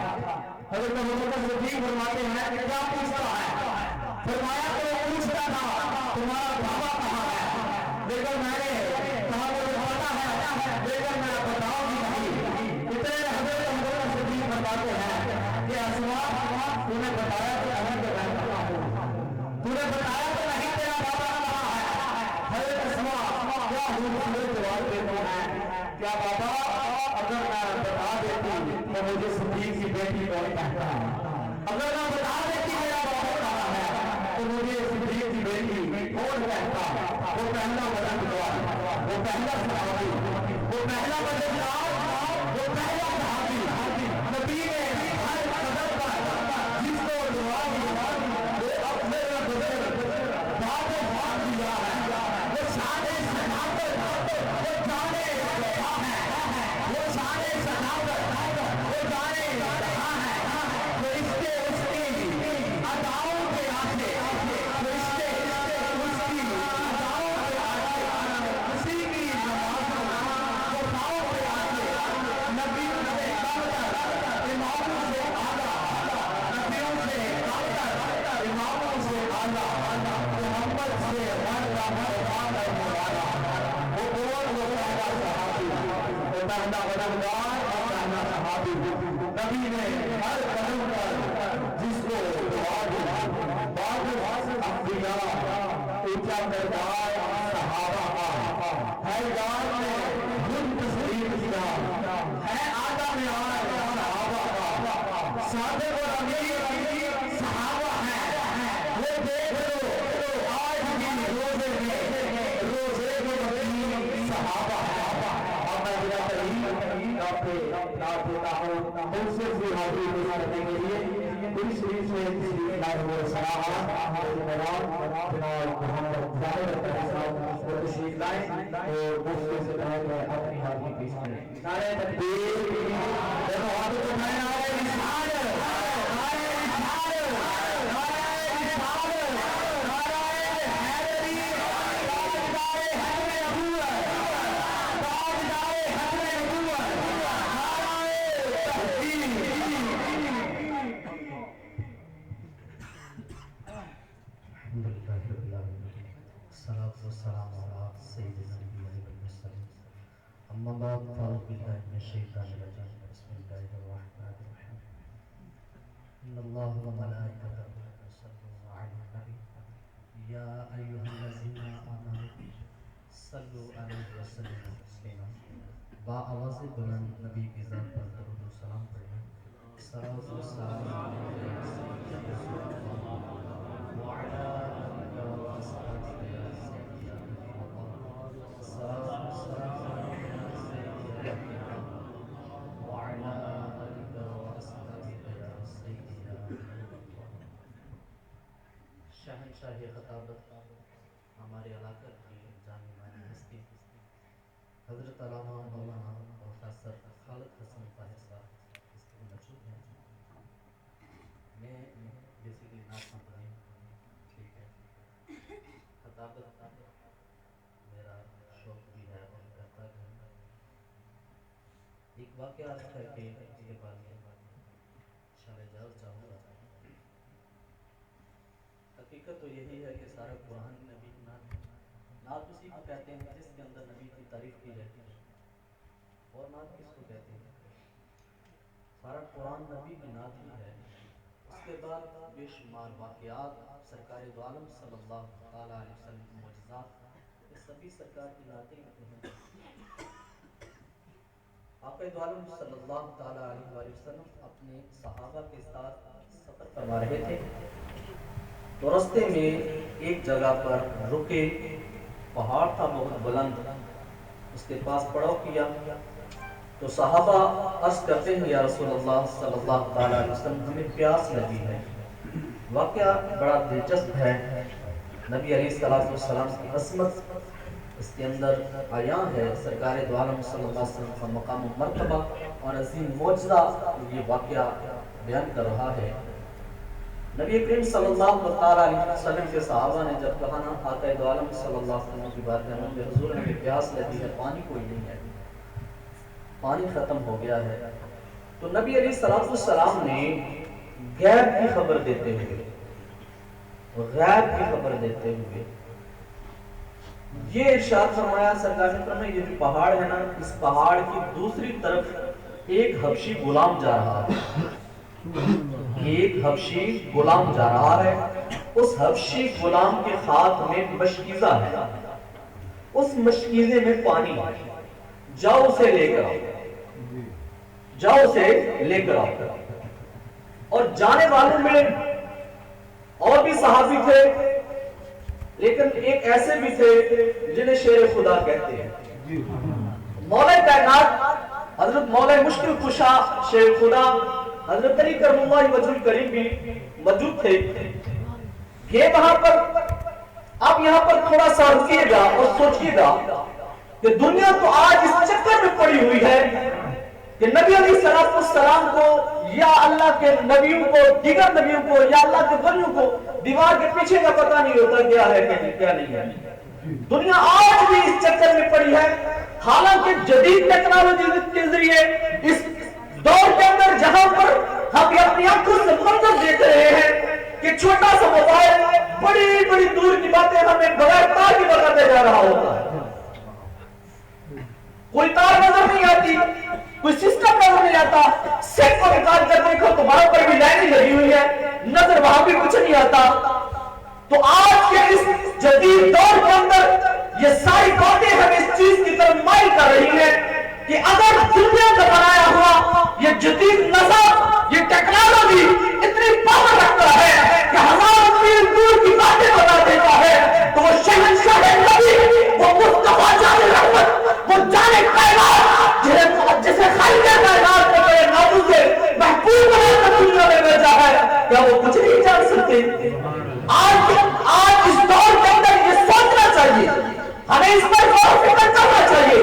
حضرت ابو بکر صدیق فرماتے ہیں کہ کیا پوچھتا ہے فرمایا کہ وہ پوچھتا تھا تمہارا بابا کہاں ہے لیکن میں نے کہا مجھے پتا ہے لیکن میں بتاؤں گی نہیں اتنے حضرت ابو بکر صدیق فرماتے ہیں کہ اسماء تم نے بتایا کہ اہم کے بہن کہاں ہو تم نے بتایا کہ نہیں تیرا بابا کہاں ہے حضرت اسماء کیا خوبصورت جواب دیتے ہیں کیا بابا اگر میں بتا دیتی تو مجھے صدیق کی بیٹی کون کہتا ہے اگر میں بتا دیتی میرا بابا کہاں ہے تو مجھے صدیق کی بیٹی کون کہتا وہ پہلا بدن جواب وہ پہلا صحابی وہ پہلا بدن جواب وہ پہلا صحابی نبی نے ہر قدم پر جس کو جواب دیا وہ اپنے بدن بات دیا ہے وہ سارے صحابہ وہ جانے کہاں ہے وہ سارے صحابہ وہ جانے کہاں ہے وہ اس کے اداؤں کے آگے وہ اس کی اداؤں کے آگے اسی کی نماز وہ پاؤں کے آگے نبیوں سے کم کر اماموں سے آگا نبیوں سے کم کر اماموں سے آگا محمد سے ہر کا وہ کون وہ پہلا صحابی وہ پہلا بدنگار اور پہلا صحابی نبی نے ہر قدم پر جس کو انبیاء اونچا کردار صحابہ کا حیدار نے خود تسلیم کیا ہے آدم صحابہ کا صادق اور امین صحابہ ہیں وہ دیکھ لو آج بھی روزے میں صحابہ ہیں اور میں بلا ترین آپ پہ نعت دیتا ہوں ان سے بھی حاضری پیش کرنے کے لیے پوری شریف سے لائے ہوئے سلام جناب محمد ظاہر صاحب وہ تشریف لائیں اور دوسرے سے کہیں کہ اپنی حاضری پیش کریں نعرہ تکبیر دیکھو ہاتھوں کو میں نعرہ رسالت والسلام على سيدنا النبي والمرسلين أما بعد فأعوذ بالله من الشيطان الرجيم بسم الله الرحمن الرحيم إن الله وملائكته يصلون على النبي يا أيها الذين آمنوا صلوا عليه وسلموا تسليما با آواز بلند نبی کی ذات پر درود و سلام پڑھیں صلوات و سلام علیہ وعلى آلہ وصحبہ شہنشاہ خطابت ہمارے علاقہ کی جامع مانی ہستی حضرت علامہ مولانا پروفیسر خالد حسن طاہر صاحب اس کے موجود ہیں میں بیسیکلی نعت پڑھیں ٹھیک ہے خطابت میرا شوق بھی ہے اور کرتا ہے ایک واقعہ عرض کر کے اس کے بعد میں شامل جاز چاہوں گا حقیقت تو یہی ہے کہ سارا قرآن نبی کی نعت اسی کو کہتے ہیں جس کے اندر نبی کی تعریف کی جاتی ہے اور نعت کس کو کہتے ہیں سارا قرآن نبی کی نعت ہی ہے اس کے بعد بے شمار واقعات سرکار دو عالم صلی اللہ تعالیٰ علیہ وسلم کی معجزات یہ سبھی سرکار کی نعتیں ہیں آقا دو عالم صلی اللہ تعالیٰ علیہ وسلم اپنے صحابہ کے ساتھ سفر فرما رہے تھے تو رستے میں ایک جگہ پر رکے پہاڑ تھا بہت بلند اس کے پاس پڑاؤ کیا تو صحابہ عرض کرتے ہیں یا رسول اللہ صلی اللہ تعالیٰ علیہ وسلم ہمیں پیاس لگی ہے واقعہ بڑا دلچسپ ہے نبی علیہ السلام کی عظمت اس کے اندر عیاں ہے سرکار دو عالم صلی اللہ علیہ وسلم کا مقام و مرتبہ اور عظیم معجزہ یہ واقعہ بیان کر رہا ہے نبی کریم صلی اللہ علیہ وسلم کے صحابہ نے جب کہا نا آقا دو عالم صلی اللہ علیہ وسلم کی بات کرنے میں حضور ہمیں پیاس لگی ہے پانی کوئی نہیں ہے پانی ختم ہو گیا ہے تو نبی علیہ السلام نے غیب کی خبر دیتے ہوئے یہ ارشاد فرمایا سرکار نے فرمایا یہ جو پہاڑ ہے نا اس پہاڑ کی دوسری طرف ایک حبشی غلام جا رہا ہے اس حبشی غلام کے ہاتھ میں مشکیزہ ہے اس مشکیزے میں پانی ہے جاؤ اسے لے کر آؤ اور جانے والوں میں اور بھی صحابی تھے لیکن ایک ایسے بھی تھے جنہیں شیر خدا کہتے ہیں مولا کائنات حضرت مولا مشکل کشا شیر خدا حضرت علی کرم اللہ وجہ الکریم بھی موجود تھے یہ وہاں پر آپ یہاں پر تھوڑا سا رکیے گا اور سوچیے گا کہ دنیا تو آج اس چکر میں پڑی ہوئی ہے کہ نبی علیہ السلام کو یا اللہ کے نبیوں کو دیگر نبیوں کو یا اللہ کے ولیوں کو دیوار کے پیچھے کا پتہ نہیں ہوتا کیا ہے کیا نہیں ہے دنیا آج بھی اس چکر میں پڑی ہے حالانکہ جدید ٹیکنالوجی کے ذریعے اس دور کے اندر جہاں پر ہم اپنی آنکھوں سے منظر دیکھ رہے ہیں کہ چھوٹا سا موبائل بڑی بڑی دور کی باتیں ہمیں بغیر تار کی بتاتے جا رہا ہوتا ہے کوئی تار نظر نہیں آتی، کوئی سسٹم نظر نہیں آتا، سیٹ کو نکال کر دیکھو تمہارے پر بھی لائنیں لگی ہوئی ہے، نظر وہاں بھی کچھ نہیں آتا۔ تو آج کے اس جدید دور کے اندر یہ ساری باتیں ہمیں اس چیز کی طرف مائل کر رہی ہیں کہ اگر دنیا کا بنایا ہوا یہ جدید نظام، یہ ٹیکنالوجی اتنی پاور رکھتا ہے کہ ہزار میل دور کی باتیں بتا دیتا ہے، تو وہ شہنشاہ نبی، وہ مصطفیٰ جان رحمت، وہ جان کائنات جسے خالق کائنات نے بڑے نازوں سے محبوب بنا کر دنیا میں بھیجا ہے، کیا وہ کچھ نہیں جان سکتے؟ آج اس دور کے اندر یہ سوچنا چاہیے، ہمیں اس پر غور و فکر کرنا چاہیے۔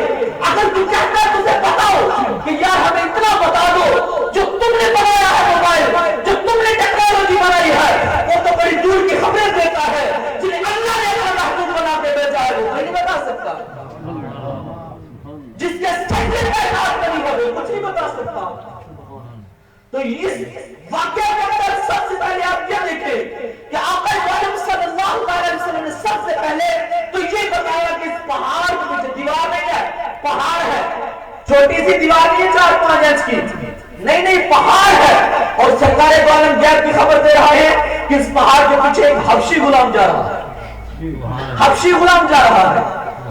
اگر تو کہتا ہے تجھے بتاؤ کہ یار ہمیں اتنا بتا دو، جو تم نے بنایا ہے موبائل، جو تم نے ٹیکنالوجی بنائی ہے، وہ تو بڑی دور کی خبریں دیتا ہے، جنہیں اللہ نے اپنا محبوب بنا کے بھیجا ہے، وہ نہیں بتا سکتا۔ جس کے سینٹر کا احاطہ نہیں ہے وہ کچھ نہیں بتا سکتا۔ تو اس واقعہ کے اندر سب سے پہلے آپ کیا دیکھیں کہ آقا معظم صلی اللہ علیہ وسلم نے سب سے پہلے تو یہ بتایا کہ اس پہاڑ کے پیچھے دیوار نہیں ہے، پہاڑ ہے، چھوٹی سی دیوار نہیں ہے 4-5 انچ کی، نہیں پہاڑ ہے، اور سرکار دو عالم غیب کی خبر دے رہا ہے کہ اس پہاڑ کے پیچھے ایک حبشی غلام جا رہا ہے، حبشی غلام جا رہا ہے۔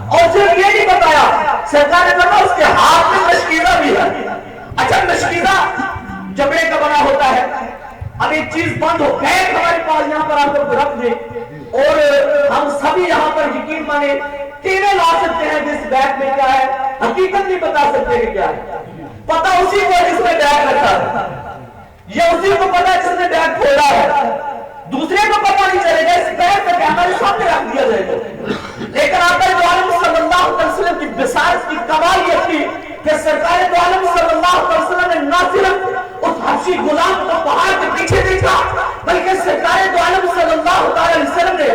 اور صرف یہ نہیں بتایا، سرکار نے کہا اس کے ہاتھ میں مشکیزہ بھی ہے۔ اچھا مشکیزہ جبڑے کا بنا ہوتا ہے، اب ایک چیز بند ہو گئے ہمارے پاس یہاں پر آپ کو رکھ دیں اور ہم سبھی یہاں پر یقین مانے ٹینے لا سکتے ہیں کہ اس بیگ میں کیا ہے، حقیقت نہیں بتا سکتے کہ کیا ہے، پتہ اسی کو جس نے بیگ رکھا ہے، یہ اسی کو پتہ جس نے بیگ کھولا ہے، دوسرے کو پتہ نہیں چلے گا، اس بیگ کا کیمرے سامنے رکھ دیا جائے گا۔ لیکن آقا دو عالم صلی اللہ علیہ وسلم کی بصارت کی کمال یہ تھی کہ سرکار دو عالم صلی اللہ علیہ وسلم نے نہ صرف اس حبشی غلام کو پہاڑ کے پیچھے دیکھا، بلکہ سرکار دو عالم صلی اللہ علیہ وسلم نے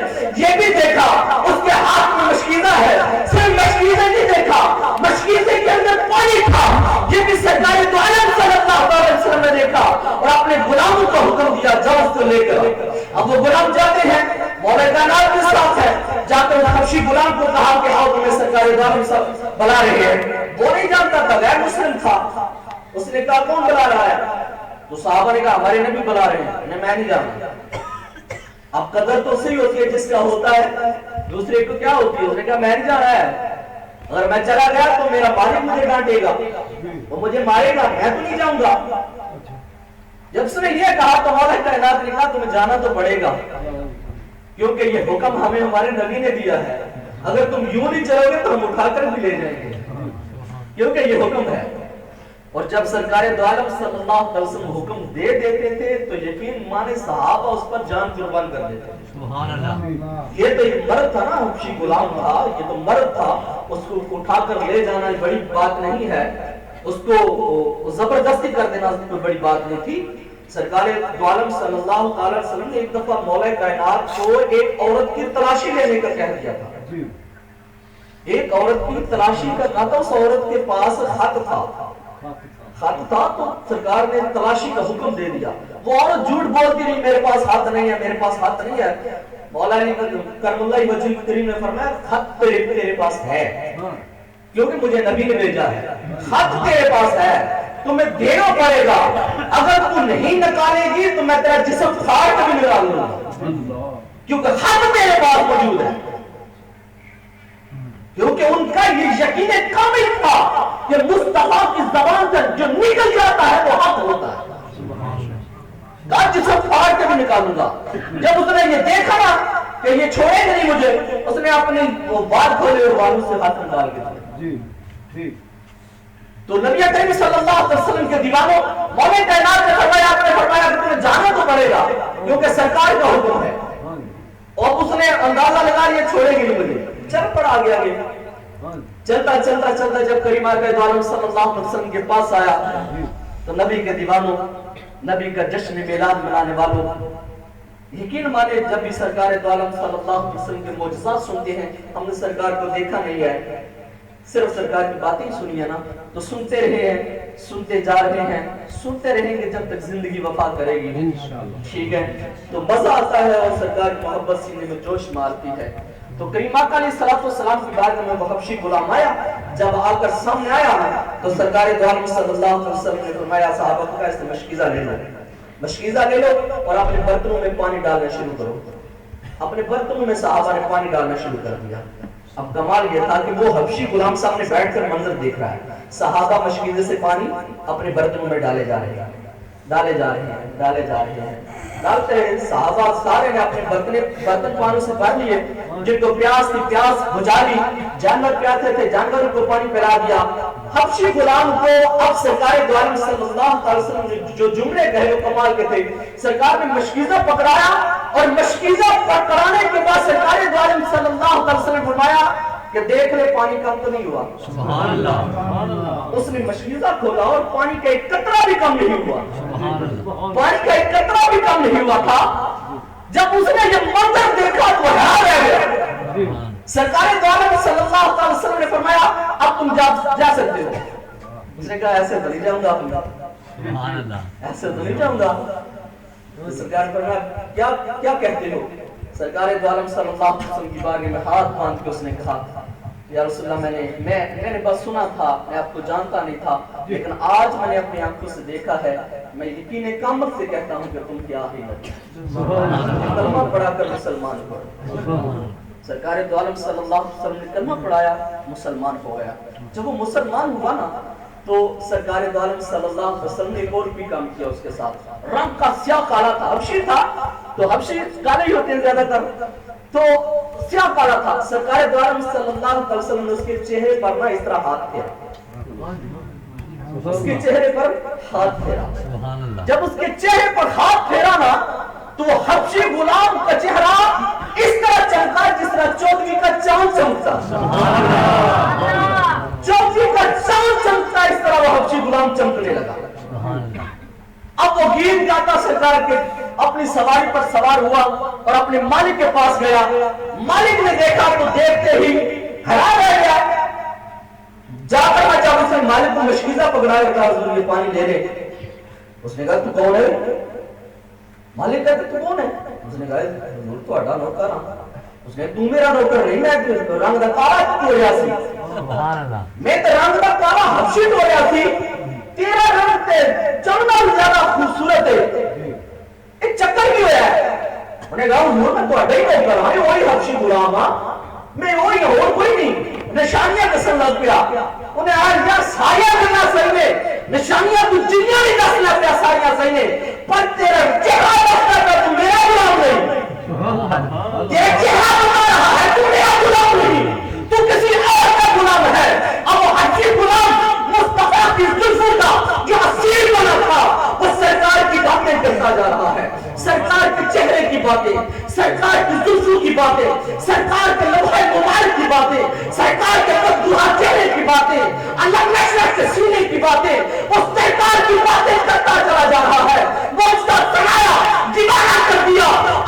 یہ بھی دیکھا اس کے ہاتھ میں مشکیزہ ہے، صرف مشکیزہ نہیں دیکھا، مشکیزے کے اندر پانی تھا، یہ بھی سرکار دو عالم صلی اللہ علیہ وسلم نے دیکھا اور اپنے غلاموں کو حکم دیا جاؤ اس کو لے کر۔ اب وہ غلام جاتے ہیں، مولا کائنات کے ساتھ ہے، جا کر حبشی غلام کو کہا کہ آؤ تمہیں سرکار دو عالم صاحب بلا رہے ہیں، وہ نہیں جانتا تھا، غیر مسلم تھا، اس نے کہا کون بلا رہا ہے؟ تو صحابہ نے کہا ہمارے نبی بلا رہے ہیں، میں نہیں جانتا۔ اب قدر تو صحیح ہوتی ہے جس کا ہوتا ہے، دوسرے کو کیا ہوتی ہے؟ اس نے کہا میں نہیں جا رہا ہے، اگر میں چلا گیا تو میرا مالک مجھے ڈانٹے گا، وہ مجھے مارے گا، میں تو نہیں جاؤں گا۔ جب اس نے یہ کہا تو مولا کائنات نے کہا تمہیں جانا تو پڑے گا، کیونکہ یہ حکم ہمیں ہمارے نبی نے دیا ہے، اگر تم یوں نہیں چلو گے تو ہم اٹھا کر بھی لے جائیں گے، کیونکہ یہ حکم ہے۔ اور جب سرکار دو عالم صلی اللہ علیہ وسلم حکم دے دیتے تھے تو یقین مانے صحابہ اس پر جان قربان کر دیتے تھے۔ سبحان اللہ، یہ تو ایک مرد تھا نا، حبشی غلام تھا، یہ تو مرد تھا، اس کو اٹھا کر لے جانا بڑی بات نہیں ہے، اس کو زبردستی کر دینا کوئی بڑی بات نہیں تھی۔ سرکار دو عالم صلی اللہ علیہ وسلم نے ایک دفعہ مولا کائنات کو ایک عورت کی تلاشی لینے کا کہہ دیا تھا، ایک عورت کی تلاشی کا کہا تھا، اس عورت کے پاس خط تھا تو سرکار نے تلاشی کا حکم دے دیا، وہ عورت جھوٹ بولتی نہیں میرے پاس ہاتھ نہیں ہے، میرے پاس ہاتھ نہیں ہے، مولا علی کرم اللہ وجہ کریم نے فرمایا خط تیرے پاس ہے کیونکہ مجھے نبی نے بھیجا ہے، خط تیرے پاس ہے تمہیں دینا پڑے گا، اگر تو نہیں نکالے گی تو میں تیرا جسم پھاڑ کے بھی نکال لوں گا، کیونکہ خط تیرے پاس موجود ہے۔ کیونکہ ان کا یہ یقین کامل تھا کہ مصطفیٰ کی زبان سے جو نکل جاتا ہے وہ حق ہوتا ہے، کہا جسم پھاڑ کے بھی نکالوں گا۔ جب اس نے یہ دیکھا نا کہ یہ چھوڑے گا نہیں مجھے، اس نے اپنی وہ بات کھولے اور بالوں سے ہاتھ نکال کے تو نبی کریم صلی اللہ علیہ وسلم کے دیوانوں مولا کائنات نے فرمایا کہ تمہیں جانا تو پڑے گا کیونکہ سرکار کا حکم ہے، اور اس نے اندازہ لگا لیا چھوڑے گی نہیں مجھے، چل پڑا آگے آگے چلتا چلتا چلتا جب کریم آقا دو عالم صلی اللہ علیہ وسلم کے پاس آیا تو نبی کے دیوانوں، نبی کا جشن میلاد منانے والوں، یقین مانے جب بھی سرکار دو عالم صلی اللہ علیہ وسلم کے معجزات سنتے ہیں، ہم نے سرکار کو دیکھا نہیں ہے، صرف سرکار کی باتیں سنی ہے نا، تو سنتے رہے ہیں سنتے جا رہے ہیں، سنتے رہیں گے جب تک زندگی وفا کرے گی، ٹھیک ہے؟ تو مزہ آتا ہے اور سرکار کی محبت سینے میں جوش مارتی ہے۔ تو کریم آقا علیہ السلام کی بارگاہ میں وہ حبشی غلام آیا، جب آ کر سامنے آیا تو سرکار دو عالم صلی اللہ علیہ وسلم نے فرمایا صحابہ کو اس سے مشکیزہ لے لو، مشکیزہ لے لو اور اپنے برتنوں میں پانی ڈالنا شروع کرو۔ اپنے برتنوں میں صحابہ نے پانی ڈالنا شروع کر دیا۔ اب کمال یہ تھا کہ وہ حبشی غلام سامنے بیٹھ کر منظر دیکھ رہا ہے، صحابہ مشکیزے سے پانی اپنے برتنوں میں ڈالے جا رہے ہیں، ڈالے جا رہے ہیں، ڈالے جا رہے ہیں، ڈالتے ہیں۔ صحابہ سارے نے اپنے برتن پانوں سے بھر لیے، جن کو پیاس تھی پیاس بجھا لی، جانور پیاسے تھے جانوروں کو پانی پلا دیا۔ حبشی غلام کو اب سرکار دو عالم صلی اللہ علیہ وسلم نے جو جملے کہے وہ کمال کے تھے۔ سرکار نے مشکیزہ پکڑایا اور مشکیزہ پکڑانے کے بعد سرکار دو عالم صلی اللہ علیہ وسلم نے فرمایا کہ دیکھ لے پانی کم تو نہیں ہوا۔ سبحان اللہ۔ اس نے مشکیزہ کھولا اور پانی کا ایک قطرہ بھی کم نہیں ہوا، پانی کا ایک قطرہ بھی کم نہیں ہوا تھا۔ جب اس نے یہ منظر دیکھا تو حیران رہ گیا۔ سرکار دو عالم صلی اللہ علیہ وسلم نے فرمایا اب تم جا سکتے ہو۔ اس نے کہا ایسے تو نہیں جاؤں گا، ایسے تو نہیں جاؤں گا۔ سرکار نے فرمایا کیا کہتے ہو؟ سرکار دو عالم صلی اللہ علیہ وسلم کی بارگاہ میں ہاتھ باندھ کے اس نے کہا یا رسول اللہ میں نے بس سنا تھا، میں آپ کو جانتا نہیں تھا، لیکن آج میں نے اپنی آنکھوں سے دیکھا ہے، میں یقین کامل سے کہتا ہوں کہ تم کیا ہی نہیں۔ کلمہ پڑھا کر مسلمان ہو۔ سرکار دو عالم صلی اللہ علیہ وسلم نے کلمہ پڑھایا، مسلمان ہو گیا۔ جب وہ مسلمان ہوا نا تو سرکار دو عالم صلی اللہ علیہ وسلم نے ایک اور بھی کام کیا اس کے ساتھ۔ رنگ کا سیاہ کالا تھا، حبشی تھا تو حبشی کالے ہی ہوتے ہیں زیادہ تر، تو سیاہ کالا تھا۔ سرکار دو عالم صلی اللہ علیہ وسلم نے اس کے چہرے پر نہ اس طرح ہاتھ پھیرا، اس کے چہرے پر ہاتھ پھیرا۔ جب اس کے چہرے پر ہاتھ پھیرا نا تو وہ حبشی غلام کا چہرہ اس طرح چمکا جس طرح چودھری کا چاند چمکتا، چودھری کا چاند چمکتا، اس طرح وہ حبشی غلام چمکنے لگا۔ اب وہ گیت گاتا سرکار کے اپنی سواری پر سوار ہوا اور اپنے مالک کے پاس گیا۔ مالک نے دیکھا تو دیکھتے ہی حیران رہ گیا۔ جا کر جب اس نے مالک کو مشکیزہ پکڑایا اور کہا حضور یہ پانی لے لے۔ اس نے کہا تو کون ہے؟ مالک کہتے تو کون ہے؟ اس نے کہا حضور تو اڈا نوکر ہاں۔ اس نے تو میرا نوکر نہیں، میں رنگ دا کالا تو رہا سی، میں تو رنگ دا کالا حبشی تو رہا سی، تیرا رنگ تے چمنا زیادہ خوبصورت ہے، ایک چکر بھی ہوا ہے۔ انہیں کہا حضور میں تو اڈا ہی نوکر ہاں، وہی حبشی غلام ہاں، میں وہی ہوں اور کوئی نہیں۔ نشانیاں قسم لگ پیا، انہیں آج یار ساریاں کرنا صحیح نے، نشانیاں تو جنیاں نہیں دسنا پیا ساریاں صحیح نے، پر تیرا چہرہ دستا پیا تو میرا غلام نہیں، تیرا چہرہ بتا رہا ہے تو میرا غلام نہیں، تو کسی اور کا غلام ہے۔ اب وہ حبشی غلام مصطفیٰ کی زلفوں کا جو اسیر بنا تھا وہ سرکار کی باتیں کرتا جا رہا ہے، سرکار کے چہرے کی باتیں، سرکار کی زلفوں کی باتیں، سرکار کے لوحہ مبارک کی باتیں، سرکار کے مفتوحہ چہرے کی باتیں، اللہ مشرق سے سینے کی باتیں، اس سرکار کی باتیں کرتا چلا جا رہا ہے۔ وہ اس کا سنایا دیوانہ کر دیا۔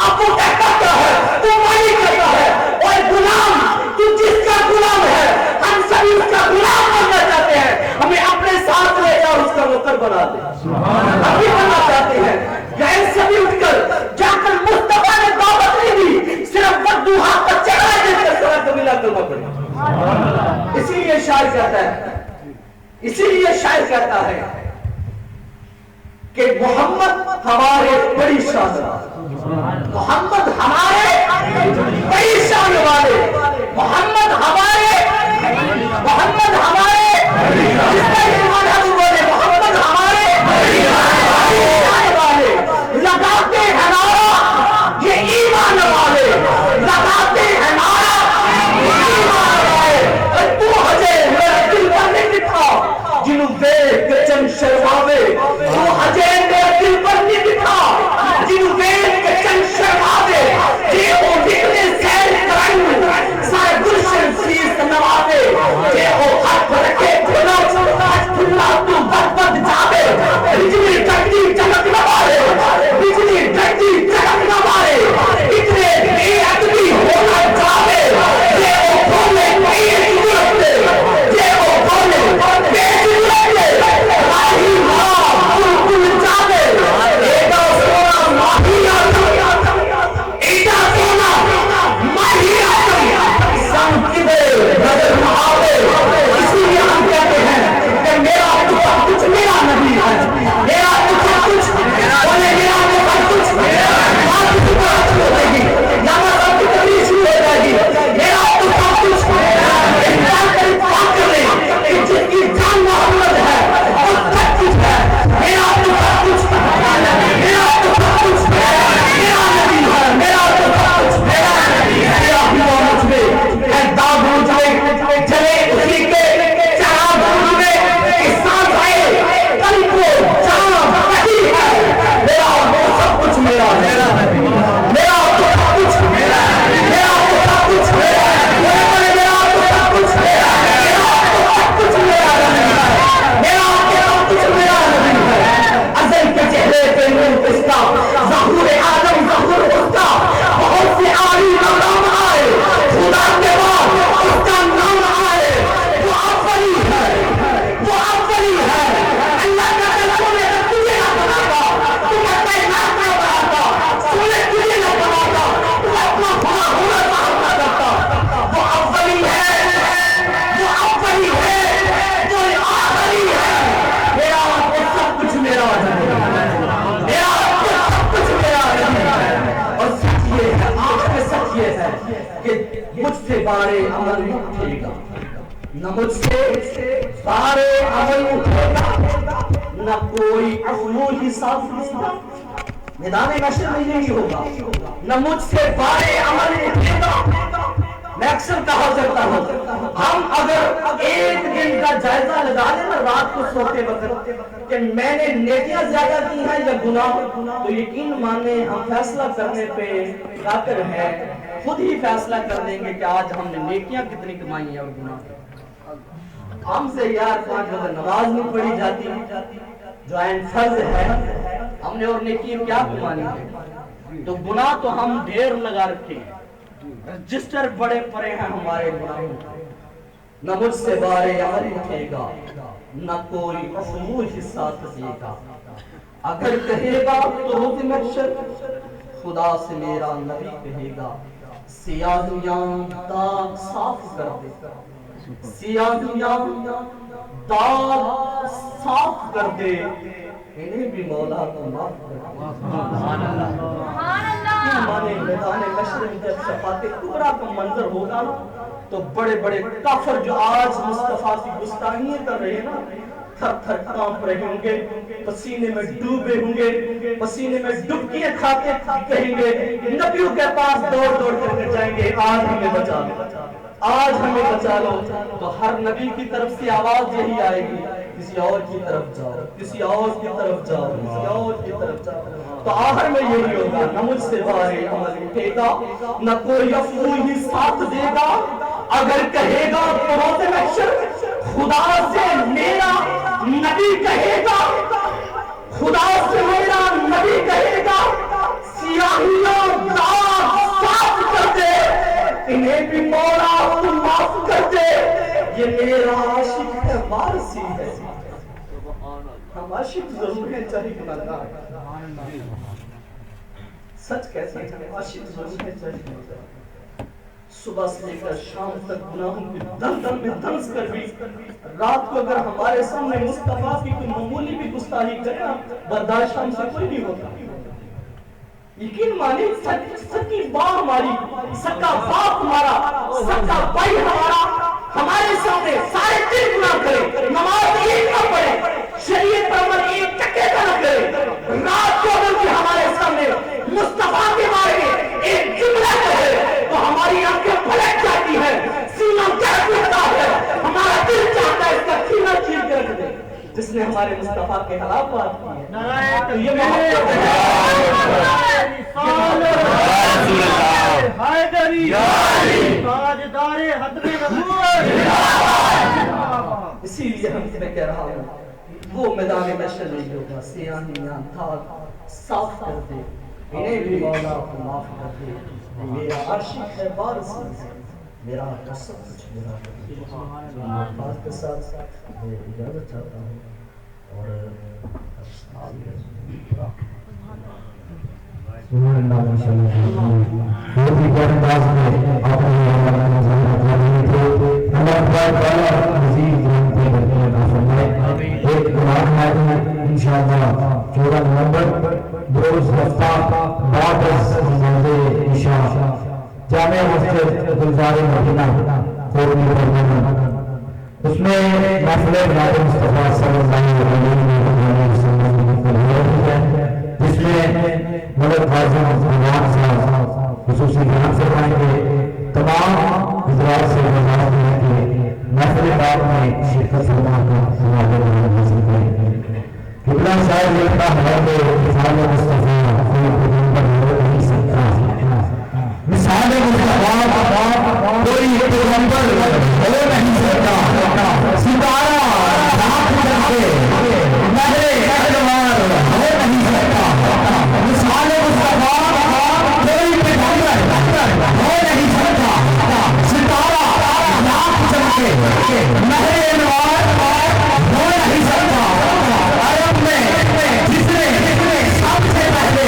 اب وہ کہتا کیا ہے؟ تو مالی کہتا ہے اور غلام تو جس کا غلام ہے ہم سبھی اس کا غلام بننا چاہتے ہیں، ہمیں اپنے ساتھ لے جا اس کا نوکر بنا دے، ہم بھی بننا چاہتے ہیں۔ گئے سبھی اٹھ کر جا کر مصطفیٰ نے دعوت نہیں دی، صرف مفتوحہ کا چہرہ دیکھ کر سارا قبیلہ کلمہ پڑھا۔ اسی لیے شاعر کہتا ہے، اسی لیے شاعر کہتا ہے کہ محمد ہمارے بڑی شان والے، محمد ہمارے بڑی شان والے، محمد ہمارے جس کا ایمان ہے وہ بولے محمد ہمارے شان والے، لگاتے ہیں نعرہ یہ ایمان والے، لگاتے ہیں نعرہ یہ ایمان والے۔ تو حجے میرا دل پر نہیں لکھا جنہوں دیکھ کے چند شرماوے، تو حجے میرا دل پر نہیں لکھا جنہوں دیکھ کے چند شرماوے، جی وہ نکلے سیر کرن سارے گل مجھ سے بارے عمل اٹھے گا، نہ مجھ سے بارے عمل اٹھے گا، نہ کوئی عفو حساب دے گا، میدان محشر میں یہی ہوگا، نہ مجھ سے بارے عمل اٹھے گا۔ میں اکثر کہا کرتا ہوں، ہم اگر ایک دن کا جائزہ لگا لیں نا رات کو سوتے وقت کہ میں نے نیکیاں زیادہ کی ہیں یا گناہ، تو یقین مانیں ہم فیصلہ کرنے پہ قادر ہیں، خود ہی فیصلہ کر دیں گے کہ آج ہم نے نیکیاں کتنی کمائی ہیں اور گناہ۔ ہم سے یار 5 وقت نماز نہیں پڑھی جاتی جو عین فرض ہے، ہم نے اور نیکیاں کیا کمانی ہے؟ تو گناہ تو ہم ڈھیر لگا رکھے ہیں، رجسٹر بڑے پڑے ہیں ہمارے گناہوں، نہ مجھ سے بارے عمل اٹھے گا، نہ کوئی عفو حصہ دے گا، اگر کہے گا تو روز محشر خدا سے میرا نبی کہے گا سیاہیاں داغ صاف کر دے، سیاہیاں داغ صاف کر دے، انہیں بھی مولا کو معاف کر دے۔ سبحان اللہ۔ مانے میدان محشر میں جب شفاعت کبریٰ کا منظر ہوگا نا تو بڑے بڑے کافر جو آج مصطفیٰ کی گستاخیاں کر رہے ہیں نا تھر تھر کانپ رہے ہوں گے، پسینے میں ڈوبے ہوں گے، پسینے میں ڈبکیاں کھاتے کہیں گے، نبیوں کے پاس دوڑ دوڑ کر کے جائیں گے آج ہمیں بچا لو، آج ہمیں بچا لو۔ تو ہر نبی کی طرف سے آواز یہی آئے گی کسی اور کی طرف جاؤ، کسی اور کی طرف جاؤ، کسی اور کی طرف جاؤ۔ تو آخر میں یہی ہوگا، نہ مجھ سے بارے عمل اٹھے گا، نہ کوئی عفو ہی ساتھ دے گا، اگر کہے گا تو روز محشر خدا سے میرا نبی کہے گا، خدا سے میرا نبی کہے گا سیاہیاں داغ صاف کر دے، انہیں بھی مولا تو معاف کر دے، یہ میرا عاشق ہے وارثی ہے۔ ہم عاشق ضرور ہیں چاہے گناہگار ہیں، سچ کہتے ہیں عاشق ضرور ہیں چاہے گناہگار ہیں۔ صبح سے لے کر شام تک گناہوں کی دل دل میں دنس کر بھی رات کو اگر ہمارے سامنے مصطفیٰ کی کوئی معمولی بھی گستاخی کرے برداشت ہم سے کوئی نہیں ہوتا۔ یقین مانی سکی ماں ہماری، سکا باپ ہمارا، سکا بھائی ہمارا ہمارے سامنے سارے دن گناہ کرے، نماز ایک نہ پڑھے، شریعت پر عمل ایک ٹکے کا نہ کرے، رات کو اگر بھی ہمارے سامنے مصطفیٰ کے بارے میں ایک جملہ کہے تو ہماری آنکھیں پھلک جاتی ہے، سینہ درد اٹھتا ہے، ہمارا دل چاہتا ہے اس کا سینہ چیر کے رکھ دے۔ جس نے ہمارے مصطفیٰ کے خلاف بات کی ہے تو یہ محبت ہے۔ اسی لیے ہم تمہیں کہہ رہا ہوں وہ میدان محشر نہیں ہوگا، سیاہیاں داغ صاف کر دے، انہیں بھی مولا کو معاف کر دے، میرا عاشق ہے وارثی ہے، میرا سب کچھ میرا ہے۔ بات کے ساتھ میں اجازت چاہتا ہوں اور سبحان اللہ ماشاءاللہ بہت ہی پیارے انداز میں آپ نے ہمارا مظاہرہ کر رہے تھے۔ اللہ تبارک تعالیٰ مزید رحمتیں برکتیں عطا فرمائے۔ ایک قرآن آیت ہے انشاءاللہ 14 نومبر بروز ہفتہ بعد از نماز عشاء جامع مسجد گلزار مدینہ کورنی برنامہ، اس میں محفل میلاد مصطفیٰ صلی اللہ علیہ وسلم جس میں ملک اعظم عنوان صاحب خصوصی بیان فرمائیں گے۔ تمام حضرات سے گزارش ہے کہ محفل بعد میں شرکت فرما کر ہمارے حاضر کریں۔ قبلہ صاحب لکھتا ہے کہ مثال مصطفیٰ کوئی پیغمبر ہو نہیں سکتا، مثال مصطفیٰ کوئی پیغمبر ہو نہیں سکتا، ستارہ رات کر کے نہر انوار ہو نہیں سکتا، مثال مصطفیٰ کوئی پیغمبر ہو نہیں سکتا، ستارہ رات کر کے نہر انوار ہو نہیں سکتا۔ عرب میں جس نے سب سے پہلے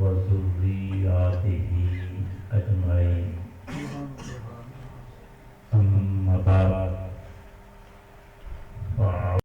وذرياته